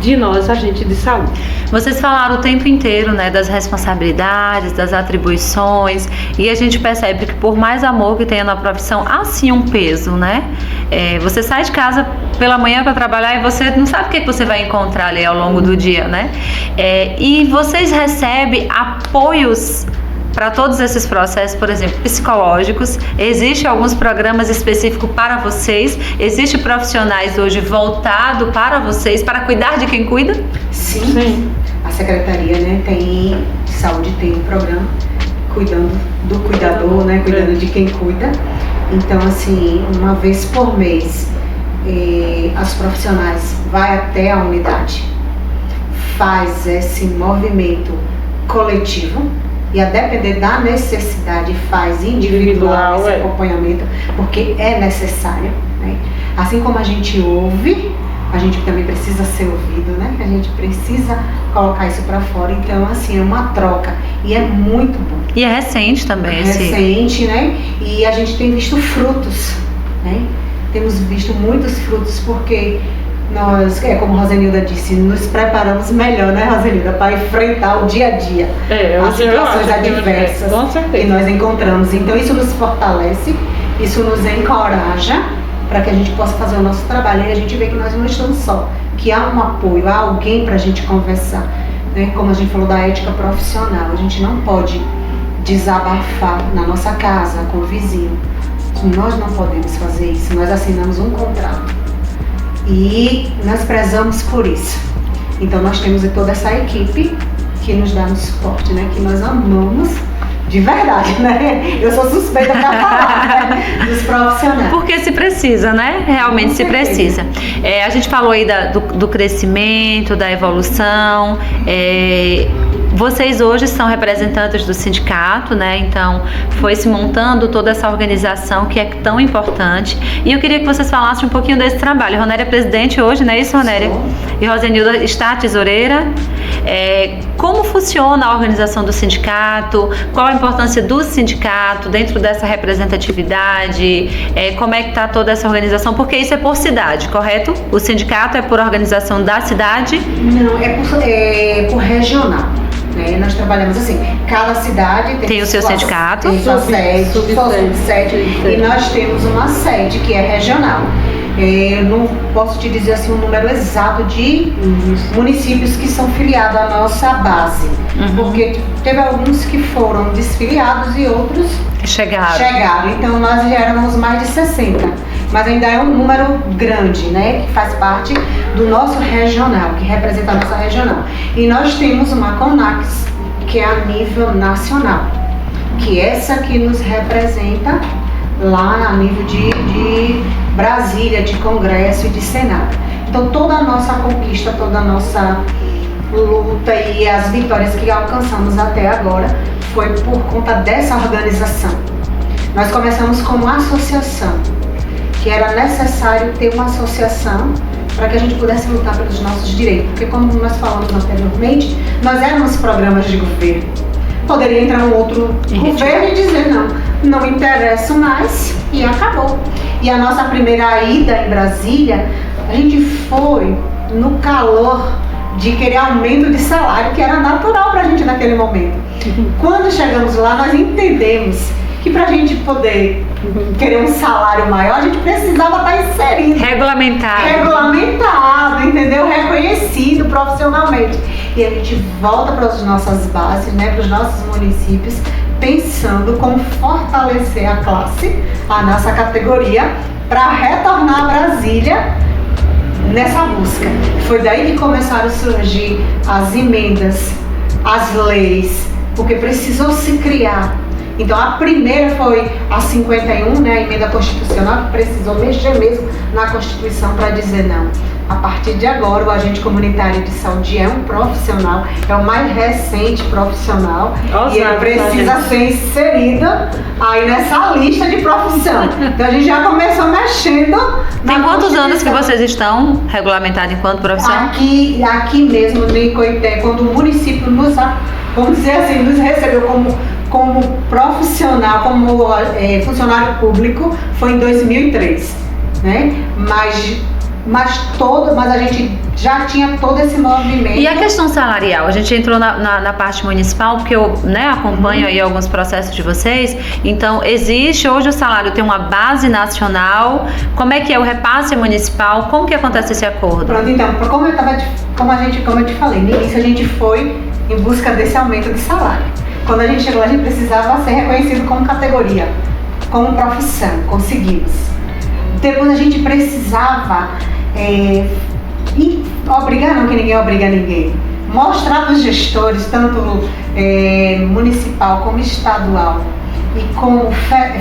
de nós, agente de saúde. Vocês falaram o tempo inteiro, né, das responsabilidades, das atribuições, e a gente percebe que por mais amor que tenha na profissão, há sim um peso, né? Você sai de casa pela manhã para trabalhar e você não sabe o que você vai encontrar ali ao longo do dia, né? E vocês recebem apoios para todos esses processos, por exemplo, psicológicos? Existem alguns programas específicos para vocês? Existem profissionais hoje voltados para vocês, para cuidar de quem cuida? Sim. A Secretaria, né, de Saúde tem um programa cuidando do cuidador, né, cuidando de quem cuida. Então, assim, uma vez por mês, as profissionais vai até a unidade, faz esse movimento coletivo e, a depender da necessidade, faz individual esse acompanhamento, porque é necessário, né? Assim como a gente ouve, a gente também precisa ser ouvido, né? A gente precisa colocar isso para fora. Então, assim, é uma troca e é muito bom. E é recente também. Recente, né? E a gente tem visto frutos, né? Temos visto muitos frutos porque nós, como a Rosenilda disse, nos preparamos melhor, né, Rosenilda, para enfrentar o dia a dia, as situações adversas que nós encontramos. Então, isso nos fortalece, isso nos encoraja para que a gente possa fazer o nosso trabalho e a gente vê que nós não estamos só, que há um apoio, há alguém para a gente conversar, né? Como a gente falou da ética profissional, a gente não pode desabafar na nossa casa, com o vizinho. Nós não podemos fazer isso, nós assinamos um contrato e nós prezamos por isso. Então nós temos toda essa equipe que nos dá um suporte, né? Que nós amamos de verdade, né? Eu sou suspeita para falar, né? Dos profissionais. Porque se precisa, né? Realmente se precisa. A gente falou aí do crescimento, da evolução. Vocês hoje são representantes do sindicato, né? Então, foi se montando toda essa organização que é tão importante. E eu queria que vocês falassem um pouquinho desse trabalho. Ronélia é presidente hoje, não é isso, Ronélia? E Rosenilda está tesoureira. Como funciona a organização do sindicato? Qual a importância do sindicato dentro dessa representatividade? Como é que está toda essa organização? Porque isso é por cidade, correto? O sindicato é por organização da cidade? Não, é por regional. Nós trabalhamos assim, cada cidade tem o seu sindicato, tem sua sede, subsede, e nós temos uma sede que é regional. Eu não posso te dizer assim um número exato de municípios que são filiados à nossa base, porque teve alguns que foram desfiliados e outros chegaram. Então nós já éramos mais de 60, mas ainda é um número grande, né, que faz parte do nosso regional, que representa a nossa regional. E nós temos uma CONAX, que é a nível nacional, que é essa que nos representa lá a nível de Brasília, de Congresso e de Senado. Então toda a nossa conquista, toda a nossa luta e as vitórias que alcançamos até agora foi por conta dessa organização. Nós começamos como associação, que era necessário ter uma associação para que a gente pudesse lutar pelos nossos direitos, porque como nós falamos anteriormente, nós éramos programas de governo. Poderia entrar um outro governo e dizer não interessa mais e acabou. E a nossa primeira ida em Brasília, a gente foi no calor de querer aumento de salário, que era natural para a gente naquele momento. Quando chegamos lá, nós entendemos que para a gente poder querer um salário maior, a gente precisava estar inserido. Regulamentado, entendeu? Reconhecido profissionalmente. E a gente volta para as nossas bases, né, para os nossos municípios, pensando como fortalecer a classe, a nossa categoria, para retornar a Brasília nessa busca. Foi daí que começaram a surgir as emendas, as leis, porque precisou se criar. Então a primeira foi a 51, né, a emenda constitucional, que precisou mexer mesmo na Constituição para dizer não. A partir de agora, o agente comunitário de saúde é um profissional, é o mais recente profissional, e ele precisa ser inserido aí nessa lista de profissão. Então a gente já começou mexendo. Tem quantos anos que vocês estão regulamentados enquanto profissão? Aqui mesmo, no Icoité, quando o município nos, vamos dizer assim, nos recebeu como profissional, como funcionário público, foi em 2003, né? Mas a gente já tinha todo esse movimento. E a questão salarial? A gente entrou na parte municipal, porque eu, né, acompanho aí alguns processos de vocês. Então, existe hoje o salário, tem uma base nacional. Como é que é o repasse municipal? Como que acontece esse acordo? Pronto, então, como eu te falei, no início a gente foi em busca desse aumento de salário. Quando a gente chegou, a gente precisava ser reconhecido como categoria, como profissão, conseguimos. Depois a gente precisava obrigar, não que ninguém obriga ninguém, mostrar para os gestores, tanto municipal como estadual e como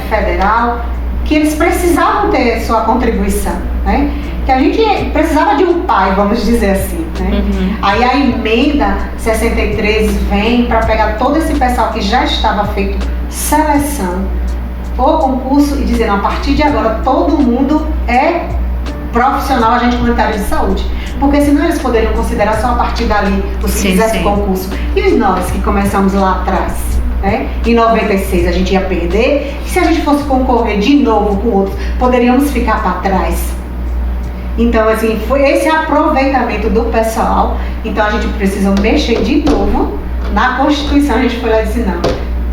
federal, que eles precisavam ter sua contribuição, né? Que a gente precisava de um pai, vamos dizer assim, né? Aí a emenda 63 vem para pegar todo esse pessoal que já estava feito seleção por concurso e dizer, não, a partir de agora todo mundo é profissional agente comunitário de saúde, porque senão eles poderiam considerar só a partir dali os que fizessem concurso. E nós que começamos lá atrás, né? Em 96 a gente ia perder, e se a gente fosse concorrer de novo com outros, poderíamos ficar para trás. Então, assim, foi esse aproveitamento do pessoal. Então a gente precisa mexer de novo na Constituição. A gente foi lá e disse, não,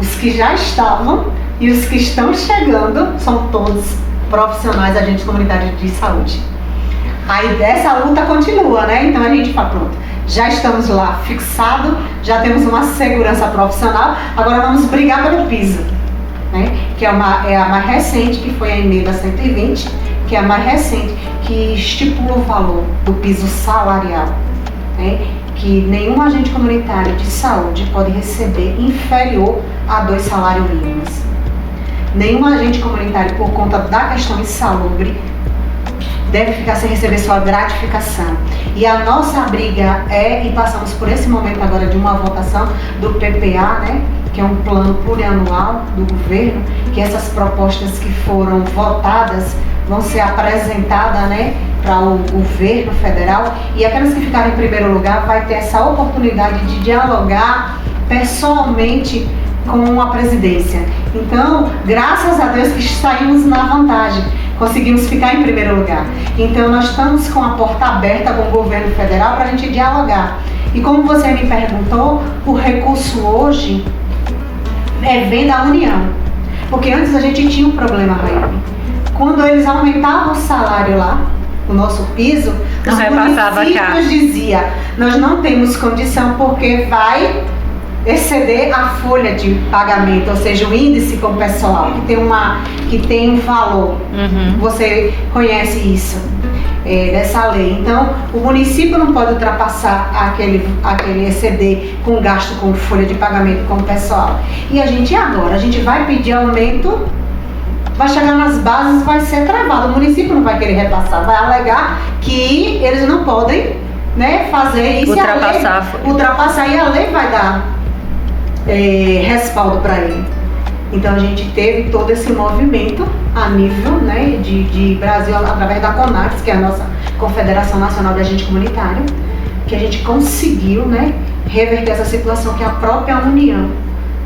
os que já estavam e os que estão chegando são todos profissionais agentes comunitários de saúde. Aí essa luta continua, né? Então a gente fala, pronto, já estamos lá fixado, já temos uma segurança profissional, agora vamos brigar pelo piso, né? Que é a mais recente, que foi a emenda 120, que é a mais recente, que estipula o valor do piso salarial, né? Que nenhum agente comunitário de saúde pode receber inferior a 2 salários mínimos. Nenhum agente comunitário, por conta da questão insalubre, deve ficar sem receber sua gratificação. E a nossa briga e passamos por esse momento agora de uma votação do PPA, né, que é um plano plurianual do governo, que essas propostas que foram votadas vão ser apresentadas, né, para o governo federal, e aquelas que ficarem em primeiro lugar vai ter essa oportunidade de dialogar pessoalmente com a presidência. Então, graças a Deus que saímos na vantagem, conseguimos ficar em primeiro lugar. Então, nós estamos com a porta aberta com o governo federal para a gente dialogar. E como você me perguntou, o recurso hoje vem da União. Porque antes a gente tinha um problema, Raíne. Quando eles aumentavam o salário lá, o nosso piso, os municípios diziam, nós não temos condição porque vai exceder a folha de pagamento, ou seja, o índice com o pessoal, que tem um valor. Você conhece isso, dessa lei. Então, o município não pode ultrapassar aquele exceder com gasto com folha de pagamento com o pessoal. E a gente vai pedir aumento, vai chegar nas bases, vai ser travado. O município não vai querer repassar, vai alegar que eles não podem, né, fazer isso, ultrapassar, e a lei vai dar respaldo para ele. Então a gente teve todo esse movimento a nível, né, de Brasil, através da CONAX, que é a nossa Confederação Nacional de Agente Comunitário, que a gente conseguiu, né, reverter essa situação, que a própria União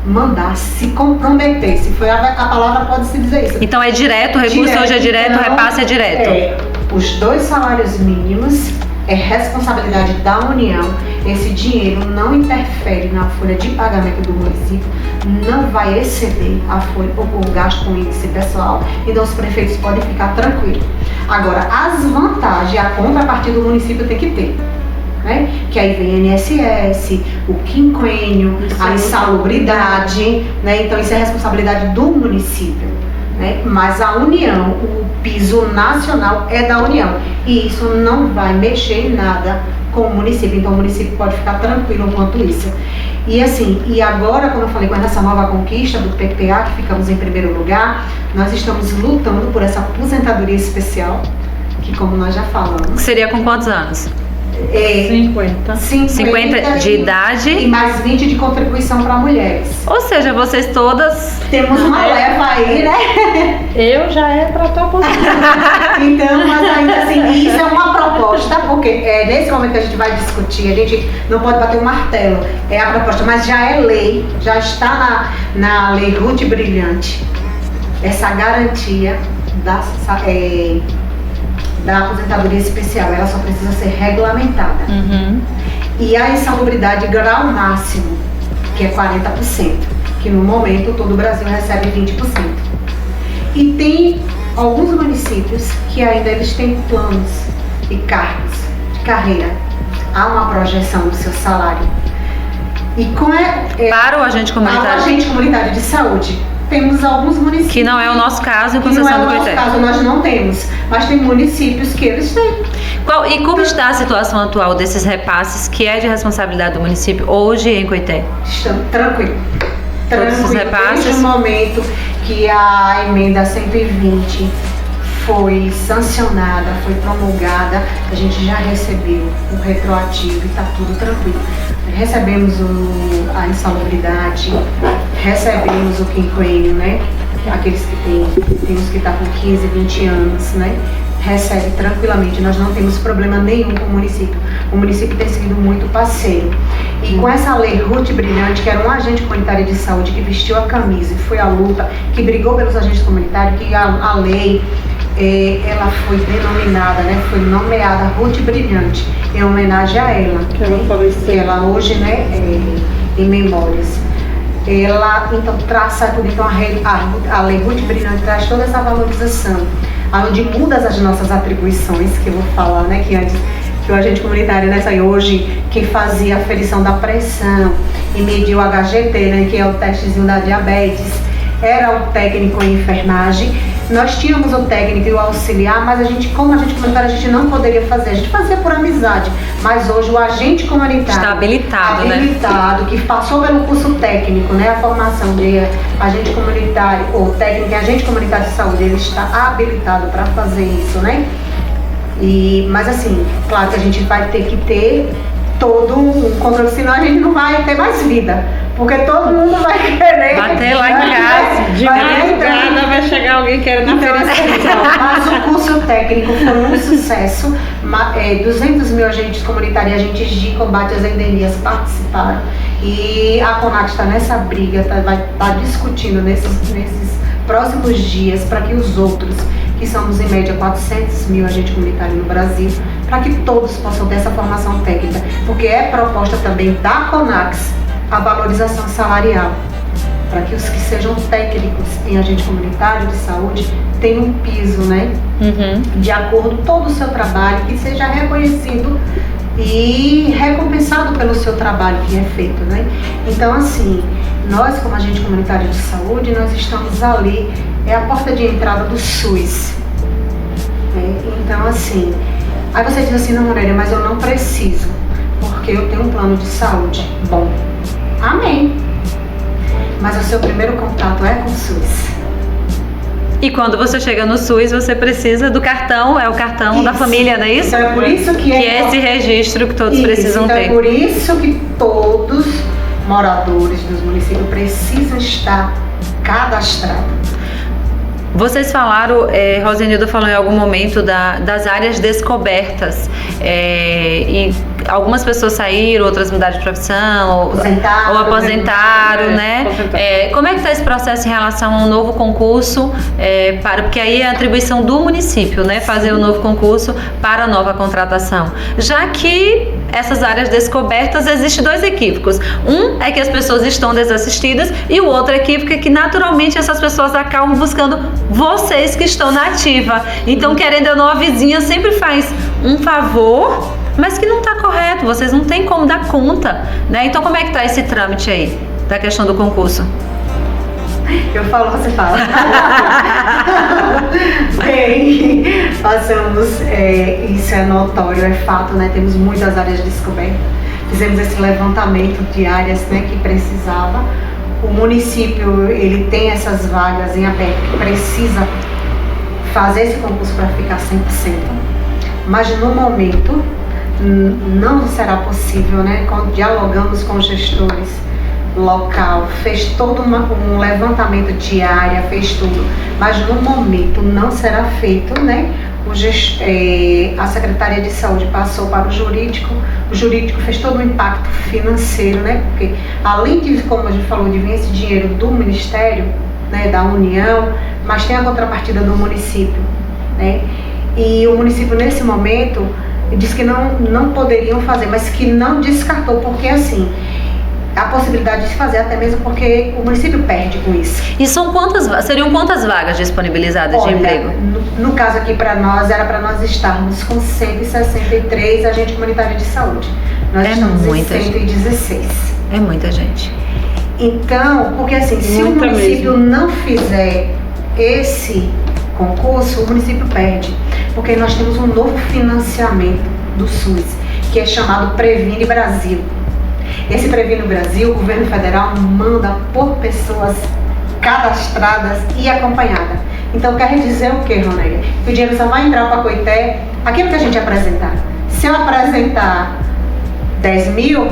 mandasse, se comprometesse. Foi a palavra, pode-se dizer isso. Então é direto, o recurso hoje é direto, então, o repasse é direto. Os 2 salários mínimos é responsabilidade da União. Esse dinheiro não interfere na folha de pagamento do município, não vai exceder a folha, o gasto com índice pessoal, então os prefeitos podem ficar tranquilos. Agora, as vantagens, a contrapartida do município tem que ter, né? Que aí vem INSS, o quinquênio, a insalubridade, né? Então isso é responsabilidade do município, né? Mas a União, o piso nacional é da União, e isso não vai mexer em nada com o município. Então o município pode ficar tranquilo quanto isso. E assim, e agora, como eu falei, com essa nova conquista do PPA, que ficamos em primeiro lugar, nós estamos lutando por essa aposentadoria especial, que, como nós já falamos, seria com quantos anos? 50 de idade e mais 20 de contribuição para mulheres. Ou seja, vocês todas temos uma leva aí, né? Eu já para tua aposentar. Então, mas ainda assim, isso é uma proposta, porque nesse momento que a gente vai discutir, a gente não pode bater um martelo, é a proposta, mas já é lei, já está na lei Ruth Brilhante, essa garantia da aposentadoria especial. Ela só precisa ser regulamentada. E a insalubridade grau máximo, que é 40%, que no momento todo o Brasil recebe 20%. E tem alguns municípios que ainda eles têm planos e cargos de carreira, há uma projeção do seu salário. E para o agente para o comunitário, agente comunitário de saúde. Temos alguns municípios. que não é o nosso caso em que não é Conceição o do nosso Coité. caso, nós não temos. Mas tem municípios que eles têm. E como está a situação atual desses repasses, que é de responsabilidade do município hoje em Coité? Estamos tranquilo. Todos os repasses? Desde o momento que a emenda 120 foi sancionada, foi promulgada, a gente já recebeu o retroativo e está tudo tranquilo. Recebemos a insalubridade, recebemos o quinquênio, né? Aqueles que tem uns que estão com 15, 20 anos, né? Recebe tranquilamente, nós não temos problema nenhum com o município. O município tem sido muito parceiro. E com essa lei Ruth Brilhante, que era um agente comunitário de saúde que vestiu a camisa e foi à luta, que brigou pelos agentes comunitários, que a lei, ela foi denominada, né, foi nomeada Ruth Brilhante, em homenagem a ela. Que ela hoje, né, em memórias. Ela, então, a lei Ruth Brilhante traz toda essa valorização, onde muda as nossas atribuições, que eu vou falar, né, que antes, que o agente comunitário, né, hoje, quem fazia a aferição da pressão e media o HGT, né, que é o testezinho da diabetes, era o técnico em enfermagem. Nós tínhamos o técnico e o auxiliar, mas como agente comunitário, a gente não poderia fazer, a gente fazia por amizade. Mas hoje o agente comunitário Está habilitado, né? Que passou pelo curso técnico, né, a formação de agente comunitário ou técnico em agente comunitário de saúde, ele está habilitado para fazer isso, né? Mas assim, claro que a gente vai ter que ter todo um controle, senão a gente não vai ter mais vida. Porque todo mundo vai querer bater lá em casa. De madrugada vai chegar alguém querendo Mas o curso técnico foi um sucesso. 200 mil agentes comunitários e agentes de combate às endemias participaram. E a CONAC está nessa briga, vai estar discutindo nesses próximos dias para que os outros, que somos em média 400 mil agentes comunitários no Brasil, para que todos possam ter essa formação técnica. Porque é proposta também da CONAX a valorização salarial, para que os que sejam técnicos em agente comunitário de saúde tenham um piso, né? De acordo com todo o seu trabalho, que seja reconhecido e recompensado pelo seu trabalho que é feito, né? Então, assim, nós como agente comunitário de saúde, nós estamos ali, é a porta de entrada do SUS. Né? Então, assim, aí você diz assim, não, Moreira, mas eu não preciso, porque eu tenho um plano de saúde. Bom, amém. Mas o seu primeiro contato é com o SUS. E quando você chega no SUS, você precisa do cartão, é o cartão da família, não é isso? Então é por isso que é esse registro que todos precisam então ter. É por isso que todos moradores dos municípios precisam estar cadastrados. Vocês falaram, Rosenilda falou em algum momento das áreas descobertas, e algumas pessoas saíram, outras mudaram de profissão, ou aposentaram, né? Como é que está esse processo em relação a um novo concurso, porque aí é a atribuição do município, né? Fazer um novo concurso para a nova contratação. Já que essas áreas descobertas, existem dois equívocos. Um é que as pessoas estão desassistidas e o outro equívoco é que naturalmente essas pessoas acabam buscando vocês que estão na ativa. Então, querendo ou não, a vizinha sempre faz um favor, mas que não está correto, vocês não têm como dar conta, né? Então, como é que está esse trâmite aí, da questão do concurso? Eu falo, você fala. Bem, passamos, isso é notório, é fato, né? Temos muitas áreas descobertas. Fizemos esse levantamento de áreas, né, que precisava. O município, ele tem essas vagas em aberto que precisa fazer esse concurso para ficar 100%. Mas no momento não será possível, né? Dialogamos com os gestores local, fez todo um levantamento de área, fez tudo, mas no momento não será feito, né? A Secretaria de Saúde passou para o jurídico fez todo o impacto financeiro, né? Porque além de, como a gente falou, de vir esse dinheiro do Ministério, né, da União, mas tem a contrapartida do município, né? E o município nesse momento disse que não poderiam fazer, mas que não descartou, porque assim, a possibilidade de se fazer, até mesmo porque o município perde com isso. E seriam quantas vagas disponibilizadas de emprego? No caso aqui para nós, era para nós estarmos com 163 agentes comunitários de saúde. Nós estamos em 116. É muita gente. Então, porque assim, se o município não fizer esse concurso, o município perde. Porque nós temos um novo financiamento do SUS, que é chamado Previne Brasil. Esse Previne Brasil, o governo federal manda por pessoas cadastradas e acompanhadas. Então quer dizer o que, Ronélia? Que o dinheiro só vai entrar para a Coité aquilo que a gente apresentar. Se eu apresentar 10 mil,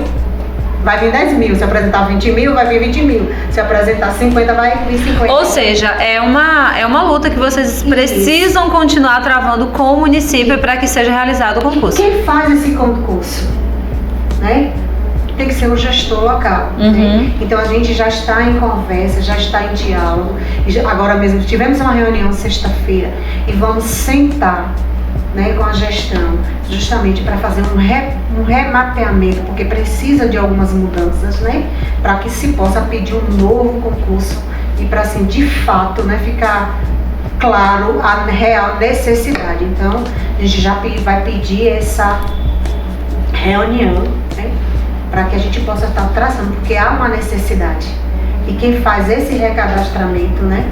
vai vir 10 mil. Se eu apresentar 20 mil, vai vir 20 mil. Se eu apresentar 50, vai vir 50. Ou seja, é uma luta que vocês precisam continuar travando com o município para que seja realizado o concurso. Quem faz esse concurso? Né? Tem que ser o gestor local. Né? Então a gente já está em conversa, já está em diálogo. Agora mesmo tivemos uma reunião sexta-feira e vamos sentar, né, com a gestão, justamente para fazer um remapeamento, porque precisa de algumas mudanças, né, para que se possa pedir um novo concurso e para assim, de fato, né, ficar claro a real necessidade. Então a gente já vai pedir essa reunião, né, para que a gente possa estar traçando, porque há uma necessidade. E quem faz esse recadastramento, né,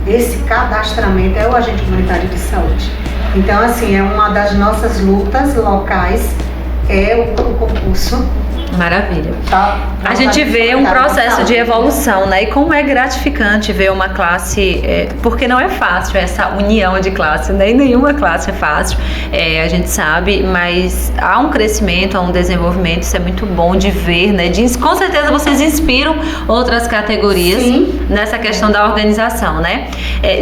esse cadastramento é o agente comunitário de saúde. Então, assim, é uma das nossas lutas locais, é o concurso. Maravilha. Tá? A gente vê um processo de evolução, né? E como é gratificante ver uma classe, porque não é fácil essa união de classe, né? E nenhuma classe é fácil, a gente sabe, mas há um crescimento, há um desenvolvimento, isso é muito bom de ver, né? Com certeza vocês inspiram outras categorias. Sim. Nessa questão da organização, né?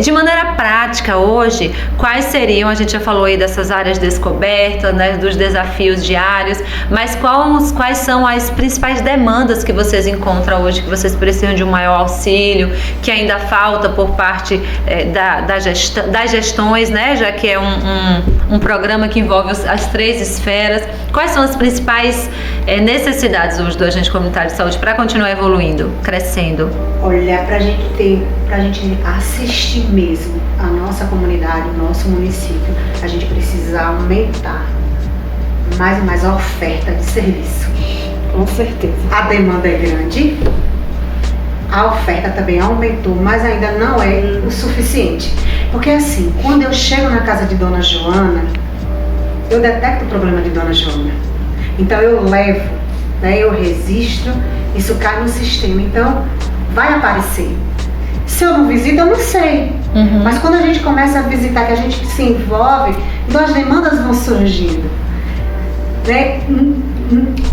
De maneira prática, hoje, quais seriam, a gente já falou aí dessas áreas descobertas, né? Dos desafios diários, mas quais são as principais demandas que vocês encontram hoje, que vocês precisam de um maior auxílio, que ainda falta por parte das gestões, né? Já que é um programa que envolve as 3 esferas. Quais são as principais necessidades hoje do agente comunitário de saúde para continuar evoluindo, crescendo? Olha, pra gente assistir mesmo a nossa comunidade, o nosso município, a gente precisa aumentar mais e mais a oferta de serviço. Com certeza. A demanda é grande, a oferta também aumentou, mas ainda não é o suficiente. Porque assim, quando eu chego na casa de Dona Joana, eu detecto o problema de Dona Joana. Então eu levo, né, eu registro, isso cai no sistema. Então vai aparecer. Se eu não visito, eu não sei. Mas quando a gente começa a visitar, que a gente se envolve, então as demandas vão surgindo. Né?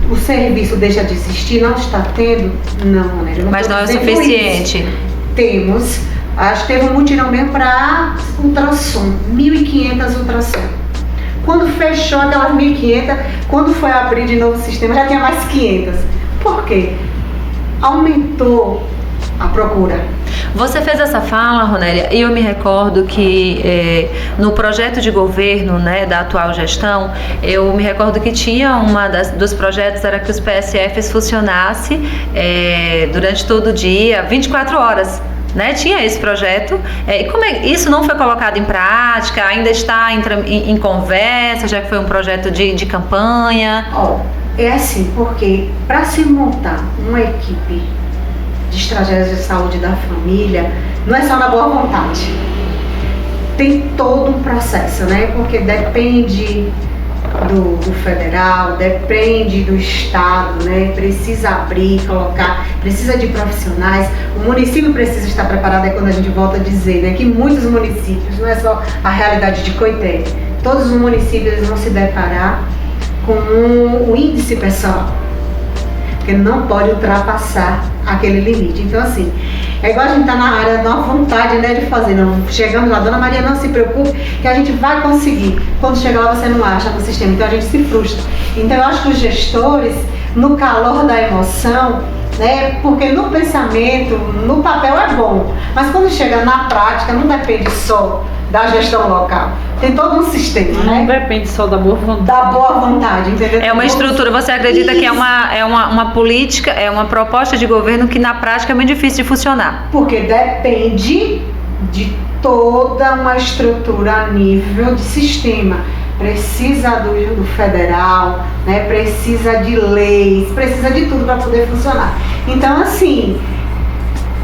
O serviço deixa de existir, não está tendo? Não, né? Mas não é o suficiente. Isso. Temos, acho que teve um mutirão mesmo para ultrassom, 1.500 ultrassom. Quando fechou aquelas 1.500, quando foi abrir de novo o sistema, já tinha mais 500. Por quê? Aumentou a procura. Você fez essa fala, Ronélia, e eu me recordo que no projeto de governo, né, da atual gestão, eu me recordo que tinha dos projetos era que os PSFs funcionassem durante todo o dia, 24 horas. Né? Tinha esse projeto. E como isso não foi colocado em prática? Ainda está em conversa, já que foi um projeto de campanha? É assim, porque para se montar uma equipe de estratégias de saúde da família, não é só na boa vontade. Tem todo um processo, né? Porque depende do federal, depende do estado, né? Precisa abrir, colocar, precisa de profissionais. O município precisa estar preparado, é quando a gente volta a dizer, né? Que muitos municípios, não é só a realidade de Coité, todos os municípios vão se deparar com um índice pessoal, porque não pode ultrapassar aquele limite. Então assim, é igual a gente tá na área da vontade, né, de fazer. Não, chegamos lá, Dona Maria, não se preocupe que a gente vai conseguir. Quando chega lá você não acha no sistema, então a gente se frustra. Então eu acho que os gestores, no calor da emoção, né, porque no pensamento, no papel é bom, mas quando chega na prática não depende só da gestão local. Tem todo um sistema, Não né? depende só da boa vontade. Da boa vontade, entendeu? É uma estrutura, você acredita que é uma política, é uma proposta de governo que na prática é muito difícil de funcionar? Porque depende de toda uma estrutura a nível de sistema. Precisa do federal, né? Precisa de leis, precisa de tudo para poder funcionar. Então, assim,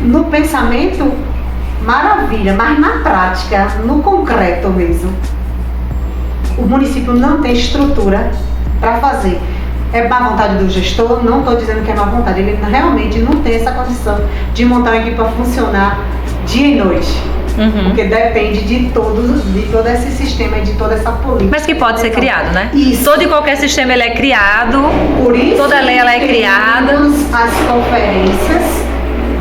no pensamento, maravilha, mas na prática, no concreto mesmo, o município não tem estrutura para fazer. É má vontade do gestor? Não estou dizendo que é má vontade, ele realmente não tem essa condição de montar uma equipe para funcionar dia e noite. Porque depende de todo esse sistema, de toda essa política. Mas que pode ser criado, né? Isso. Todo e qualquer sistema ele é criado, Por isso, toda lei ela é criada. temos as conferências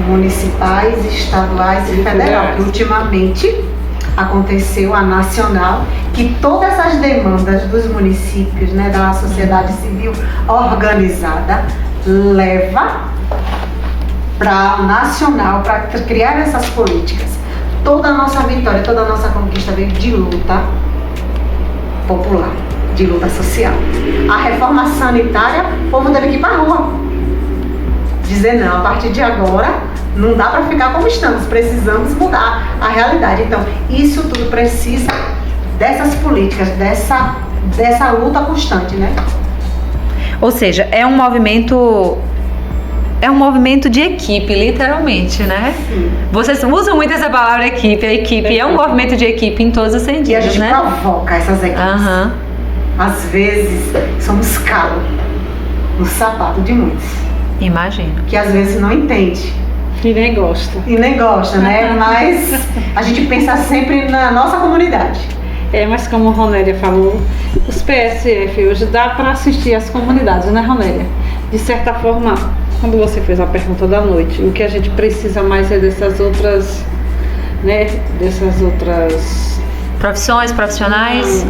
municipais, estaduais e federal, que ultimamente aconteceu a nacional, que todas as demandas dos municípios, né, da sociedade civil organizada, leva para o nacional, para criar essas políticas. Toda a nossa vitória, toda a nossa conquista veio de luta popular, de luta social. A reforma sanitária, o povo teve que ir para a rua. Dizer não, a partir de agora não dá para ficar como estamos, precisamos mudar a realidade. Então, isso tudo precisa dessas políticas, dessa luta constante, né? Ou seja, é um movimento de equipe, literalmente, né? Sim. Vocês usam muito essa palavra equipe, a equipe é um movimento de equipe em todos os E a sentidos, gente né? provoca essas equipes. Aham. Às vezes, somos calo no sapato de muitos, Imagino. que às vezes não entende. E nem gosta. E nem gosta, né? Mas a gente pensa sempre na nossa comunidade. Mas como a Ronélia falou, os PSF hoje dá para assistir às comunidades, né, Ronélia? De certa forma, quando você fez a pergunta da noite, o que a gente precisa mais é dessas outras, né, Profissões, profissionais?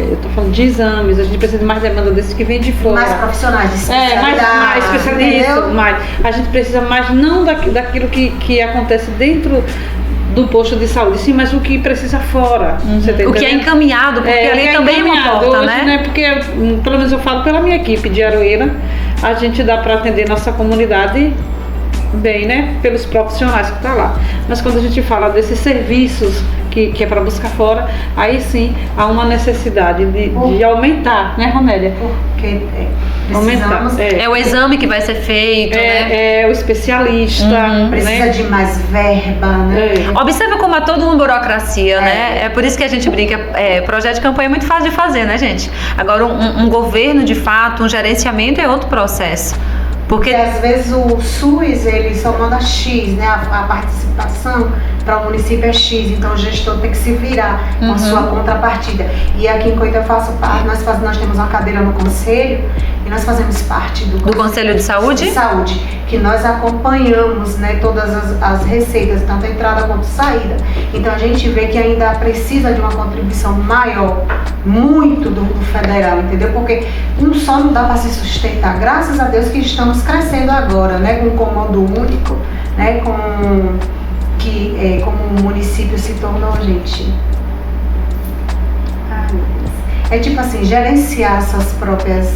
eu tô falando de exames, a gente precisa de mais demanda desses que vêm de fora. Mais profissionais de especialidade, mais especialista, entendeu? mais. A gente precisa mais não daquilo que acontece dentro do posto de saúde, sim, mas o que precisa fora. Você tá O que é entendendo? encaminhado, porque ali também é uma encaminhado porta, hoje, né? Porque, pelo menos eu falo pela minha equipe de Aroeira, a gente dá para atender nossa comunidade bem, né? Pelos profissionais que estão lá. Mas quando a gente fala desses serviços que é para buscar fora, aí sim há uma necessidade de aumentar, né, Ronélia? Porque Aumentar. precisamos, É o exame que vai ser feito, né? É o especialista, precisa né? de mais verba, né? Observa como há toda uma burocracia, né? É por isso que a gente brinca, projeto de campanha é muito fácil de fazer, né, gente? Agora, um governo, de fato, um gerenciamento é outro processo. Porque às vezes o SUS, ele só manda X, né? A participação para o município é X, então o gestor tem que se virar com a sua contrapartida. E aqui em Coité eu faço parte, nós temos uma cadeira no conselho e nós fazemos parte do Conselho de Saúde? De Saúde, que nós acompanhamos, né, todas as receitas, tanto a entrada quanto a saída. Então a gente vê que ainda precisa de uma contribuição maior, muito do federal, entendeu? Porque um só não dá para se sustentar. Graças a Deus que estamos crescendo agora, né, com um comando único, né, como o município se tornou, gente. É tipo assim, gerenciar suas próprias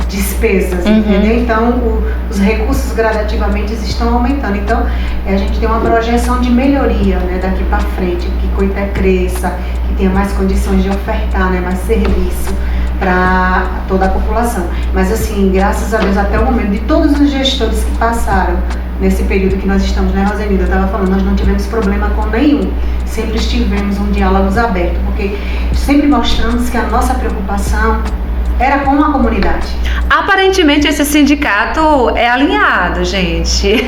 despesas, entendeu? Então, os recursos gradativamente estão aumentando. Então, a gente tem uma projeção de melhoria, né, daqui para frente, que Coité cresça, que tenha mais condições de ofertar, né, mais serviço para toda a população. Mas, assim, graças a Deus, até o momento, de todos os gestores que passaram nesse período que nós estamos, né, Rosenilda? Eu estava falando, nós não tivemos problema com nenhum. Sempre tivemos um diálogo aberto, porque sempre mostramos que a nossa preocupação era com a comunidade. Aparentemente esse sindicato é alinhado, gente. Sim.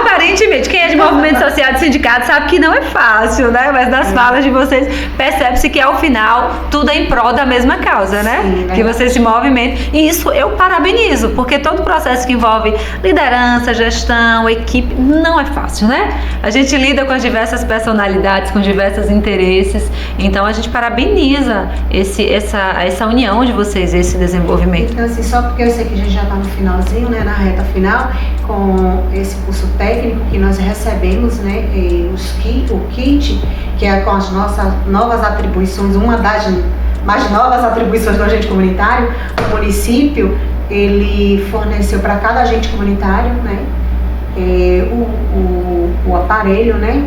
Aparentemente, quem é de movimento social de sindicato sabe que não é fácil, né? Mas nas falas de vocês percebe-se que ao final tudo é em prol da mesma causa, né? Sim, que vocês se movimentam. E isso eu parabenizo, porque todo processo que envolve liderança, gestão, equipe, não é fácil, né? A gente lida com as diversas personalidades, com diversos interesses. Então a gente parabeniza essa a essa união de vocês, esse desenvolvimento? Então, assim, só porque eu sei que a gente já está no finalzinho, né, na reta final, com esse curso técnico que nós recebemos, né, o kit, que é com as nossas novas atribuições, uma das mais novas atribuições do agente comunitário, o município, ele forneceu para cada agente comunitário, né, o aparelho, né,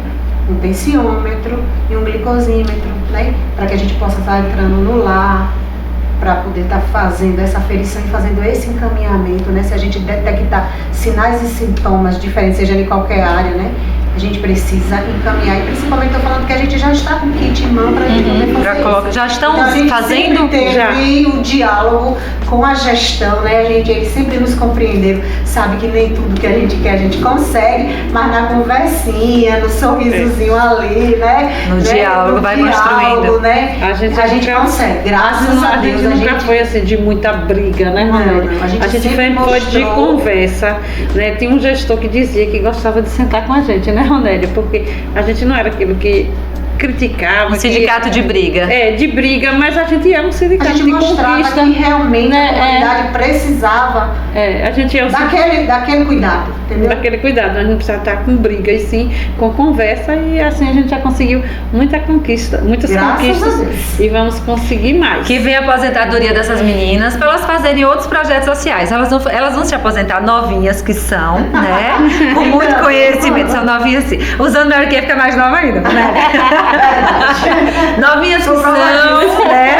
um tensiômetro e um glicosímetro, né, para que a gente possa estar entrando no lar, para poder estar fazendo essa aferição e fazendo esse encaminhamento, né, se a gente detectar sinais e sintomas diferentes, seja em qualquer área, né, a gente precisa encaminhar, e principalmente estou falando que a gente já está com o kit em mão para a gente poder fazer isso. Já estão então, a gente fazendo? Teve o diálogo com a gestão, né? Eles sempre nos compreenderam, sabe que nem tudo que a gente quer a gente consegue, mas na conversinha, no sorrisozinho ali, né? No diálogo, vai construindo. Né? A gente consegue, graças a Deus. A gente nunca foi assim de muita briga, né, Ronélia? Não, a gente sempre foi de conversa, né? Tinha um gestor que dizia que gostava de sentar com a gente, né, Ronélia? Porque a gente não era aquilo que criticava. Um sindicato de briga. De briga, mas a gente é um sindicato de conquista. Que realmente a comunidade precisava a gente daquele cuidado, entendeu? Daquele cuidado, a gente precisa estar com briga e sim com conversa, e assim a gente já conseguiu muitas conquistas e vamos conseguir mais. Que vem a aposentadoria dessas meninas para elas fazerem outros projetos sociais. Elas vão se aposentar novinhas que são, né? Com muito conhecimento, são novinhas assim. Usando Mary Kay fica mais nova ainda, né? Novinhas que são, né?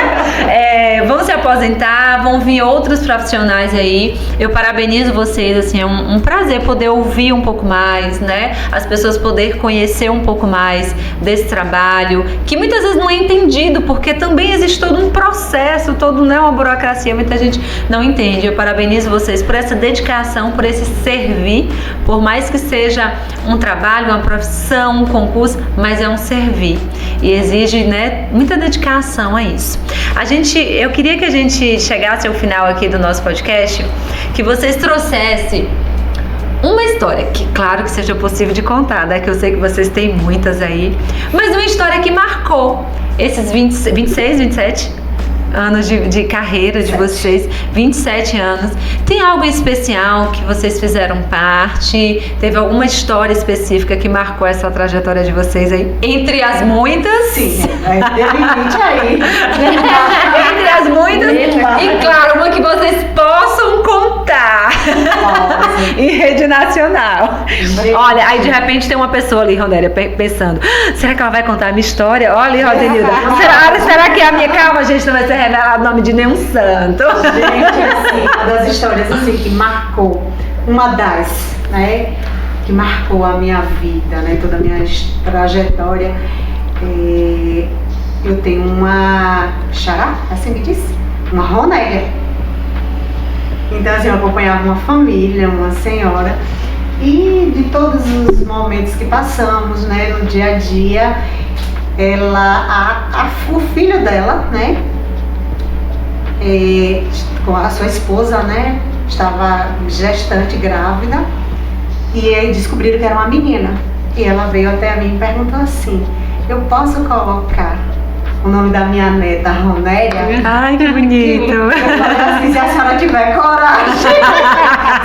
Vão se aposentar, vão vir outros profissionais aí. Eu parabenizo vocês, assim, é um prazer poder ouvir um pouco mais, né? As pessoas poder conhecer um pouco mais desse trabalho, que muitas vezes não é entendido, porque também existe todo um processo, uma burocracia, muita gente não entende. Eu parabenizo vocês por essa dedicação, por esse servir, por mais que seja um trabalho, uma profissão, um concurso, mas é um servir. E exige, né, muita dedicação a isso. Eu queria que a gente chegasse ao final aqui do nosso podcast, que vocês trouxessem uma história, que claro que seja possível de contar, né, que eu sei que vocês têm muitas aí, mas uma história que marcou esses 26, 27 anos de carreira de vocês, 27 anos. Tem algo especial que vocês fizeram parte? Teve alguma história específica que marcou essa trajetória de vocês aí? Entre as muitas? Sim, teve aí. Entre as muitas, e claro, uma que vocês possam contar em rede nacional. Olha, aí de repente tem uma pessoa ali, Ronélia, pensando, será que ela vai contar a minha história? Olha, Rodenilda, será que a minha... Calma, gente, não vai ser revelar o nome de nenhum santo. Gente, assim, uma das histórias assim que marcou, né, que marcou a minha vida, né, toda a minha trajetória, eu tenho uma xará, assim que diz, uma Ronélia. Então, assim, eu acompanhava uma família, uma senhora, e de todos os momentos que passamos, né, no dia a dia, o filho dela, né, com a sua esposa, né, estava gestante, grávida, e aí descobriram que era uma menina. E ela veio até mim e perguntou assim: eu posso colocar o nome da minha neta, Ronélia? Ai, que bonito! Eu falei assim: se a senhora tiver coragem,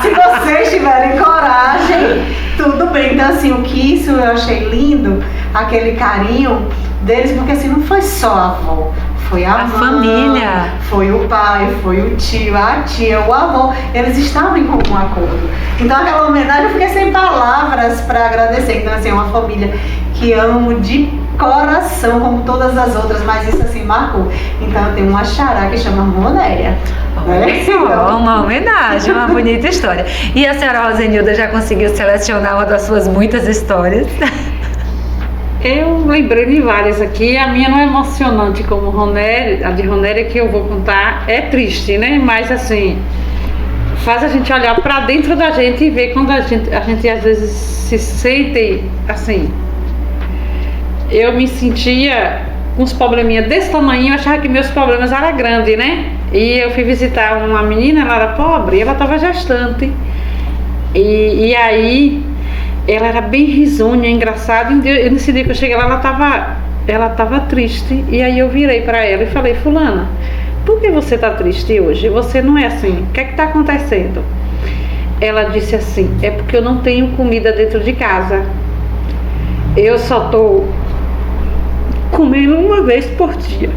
se vocês tiverem coragem, tudo bem. Então, assim, isso eu achei lindo, aquele carinho deles, porque assim, não foi só a avó, foi a mãe, família, foi o pai, foi o tio, a tia, o avô, eles estavam em comum acordo. Então, aquela homenagem, eu fiquei sem palavras para agradecer. Então, assim, é uma família que amo de coração, como todas as outras, mas isso assim marcou. Então, eu tenho uma xará que chama Ronélia. Uma homenagem, uma bonita história. E a senhora Rosenilda já conseguiu selecionar uma das suas muitas histórias? Eu lembrei de várias aqui. A minha não é emocionante como Ronélia, a de Ronélia que eu vou contar é triste, né? Mas assim, faz a gente olhar para dentro da gente e ver quando a gente às vezes se sente assim. Eu me sentia com uns probleminhas desse tamanho, eu achava que meus problemas eram grandes, né? E eu fui visitar uma menina, ela era pobre, ela estava gestante. E aí ela era bem risonha, engraçada. E nesse dia que eu cheguei lá, ela tava triste. E aí eu virei para ela e falei: fulana, por que você está triste hoje? Você não é assim, o que é que está acontecendo? Ela disse assim, é porque eu não tenho comida dentro de casa. Eu só estou comendo uma vez por dia.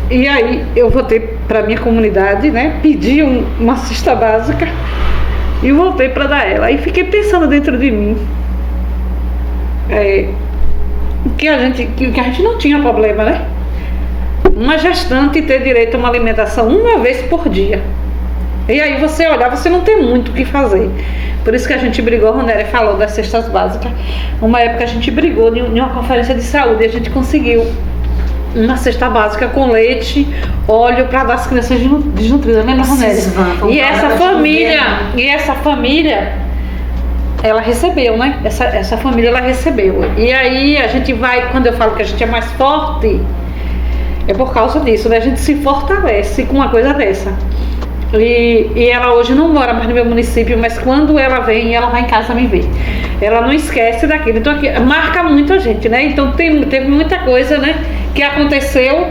E aí eu voltei para minha comunidade, né? Pedi uma cesta básica e voltei para dar ela. Aí fiquei pensando dentro de mim que a gente não tinha problema, né? Uma gestante ter direito a uma alimentação uma vez por dia. E aí você olhar, você não tem muito o que fazer. Por isso que a gente brigou, a Ronélia falou das cestas básicas. Uma época a gente brigou em uma conferência de saúde e a gente conseguiu uma cesta básica com leite, óleo para dar às crianças desnutridas, né, Ronélia? E essa família, ela recebeu, né? Essa família, ela recebeu. E aí a gente vai, quando eu falo que a gente é mais forte, é por causa disso, né? A gente se fortalece com uma coisa dessa. E ela hoje não mora mais no meu município, mas quando ela vem, ela vai em casa me ver. Ela não esquece daquilo. Então aqui, marca muito a gente, né? Então teve muita coisa, né, que aconteceu.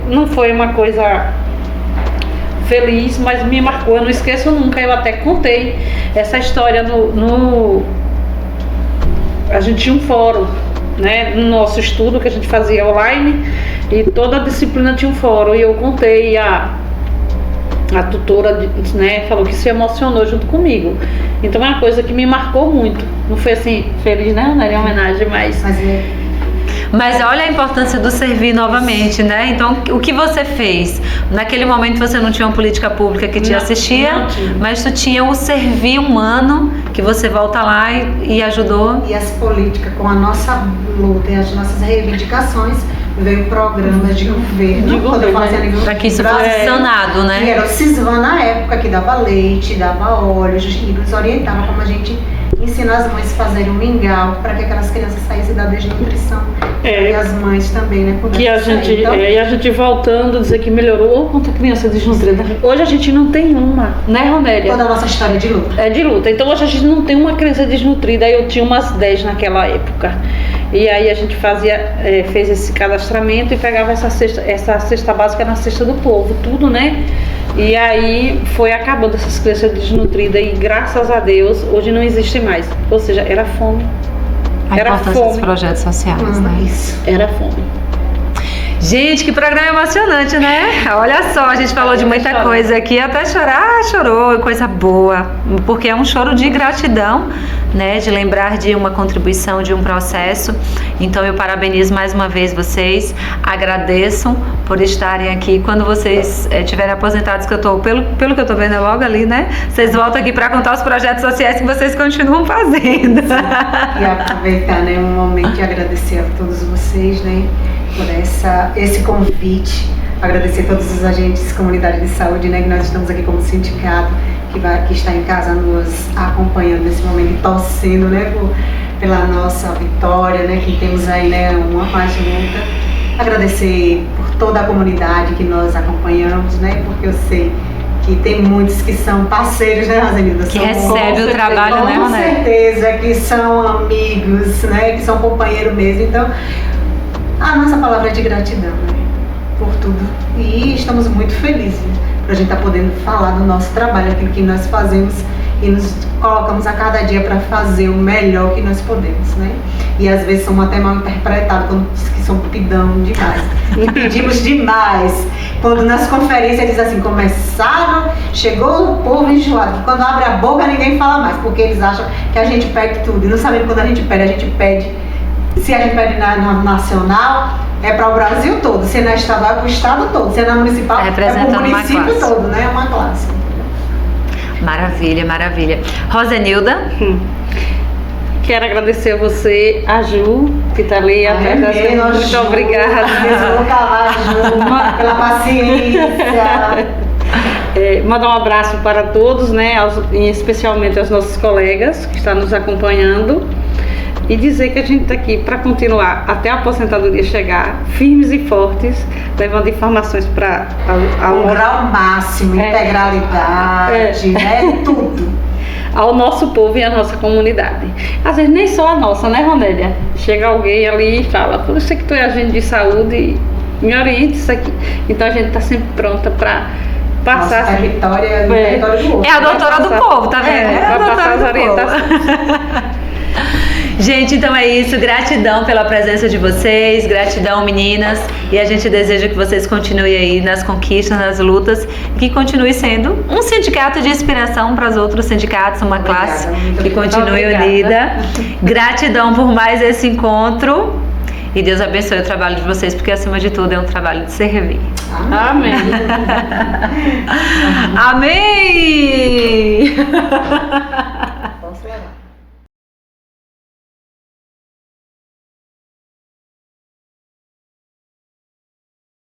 Não foi uma coisa feliz, mas me marcou. Eu não esqueço nunca. Eu até contei essa história a gente tinha um fórum, né, no nosso estudo que a gente fazia online, e toda a disciplina tinha um fórum. E eu contei a tutora, né, falou que se emocionou junto comigo. Então é uma coisa que me marcou muito. Não foi assim, feliz, né? Não era uma homenagem, Mas olha a importância do servir novamente, né? Então, o que você fez? Naquele momento você não tinha uma política pública que te assistia, mas tu tinha o servir humano, que você volta lá e ajudou. E as políticas, com a nossa luta e as nossas reivindicações, veio programas de governo, para que isso fosse sanado, né? E era o Cisvan na época, que dava leite, dava óleo, e nos orientava como a gente ensina as mães a fazerem um mingau para que aquelas crianças saíssem da desnutrição. E as mães também, né? E a gente voltando a dizer que melhorou quanto a criança desnutrida. Hoje a gente não tem uma, né, Ronélia? Toda a nossa história é de luta. É de luta. Então hoje a gente não tem uma criança desnutrida. Eu tinha umas 10 naquela época. E aí a gente fez esse cadastramento e pegava essa cesta básica na cesta do povo, tudo, né? E aí foi acabando essas crianças desnutridas e graças a Deus hoje não existe mais. Ou seja, era fome. A importância dos projetos sociais, né? Isso. Era fome. Gente, que programa emocionante, né? Olha só, a gente falou de muita coisa aqui, até chorar, chorou, coisa boa, porque é um choro de gratidão, né? De lembrar de uma contribuição, de um processo. Então eu parabenizo mais uma vez vocês, agradeço por estarem aqui. Quando vocês estiverem aposentados, que eu tô, pelo que eu tô vendo é logo ali, né? Vocês voltam aqui para contar os projetos sociais que vocês continuam fazendo. E aproveitar, né, um momento de agradecer a todos vocês, né, por esse convite, agradecer a todos os agentes de comunidade de saúde, né, que nós estamos aqui como sindicato, que está em casa nos acompanhando nesse momento e torcendo, né, pela nossa vitória, né, que temos aí, né, uma mais luta. Agradecer por toda a comunidade que nós acompanhamos, né, porque eu sei que tem muitos que são parceiros, né, Rosenilda? Que recebe o trabalho, né, Roné? Com certeza, que são amigos, né, que são companheiros mesmo. Então, a nossa palavra é de gratidão, né, por tudo. E estamos muito felizes por a gente estar podendo falar do nosso trabalho, aquilo que nós fazemos e nos colocamos a cada dia para fazer o melhor que nós podemos, né? E às vezes somos até mal interpretados quando diz que somos pidão demais. E pedimos demais. Quando nas conferências diz assim, chegou o povo enjoado, que quando abre a boca ninguém fala mais, porque eles acham que a gente pede tudo. E não sabendo quando a gente pede. Se a gente pede na nacional, é para o Brasil todo. Se é na estadual, é para o estado todo. Se é na municipal, é para o município todo, né? É uma classe. Maravilha, maravilha. Rosenilda? Quero agradecer a você, a Ju, que está ali atrás da gente. Muito obrigada. Ju, pela paciência. Mandar um abraço para todos, né? E especialmente aos nossos colegas que estão nos acompanhando. E dizer que a gente está aqui para continuar até a aposentadoria chegar, firmes e fortes, levando informações para o grau máximo, integralidade, né? Tudo. Ao nosso povo e à nossa comunidade. Às vezes nem só a nossa, né, Ronélia? Chega alguém ali e fala, eu sei que tu é agente de saúde, me oriente isso aqui. Então a gente está sempre pronta para passar. Nossa, território no território do outro. É a doutora do povo, tá vendo? É a para passar as doutora do povo. orientações. Gente, então é isso. Gratidão pela presença de vocês. Gratidão, meninas. E a gente deseja que vocês continuem aí nas conquistas, nas lutas. E que continue sendo um sindicato de inspiração para os outros sindicatos, uma Obrigada, classe muito que obrigada. continue unida. Gratidão por mais esse encontro. E Deus abençoe o trabalho de vocês, porque acima de tudo é um trabalho de servir. Amém. Amém!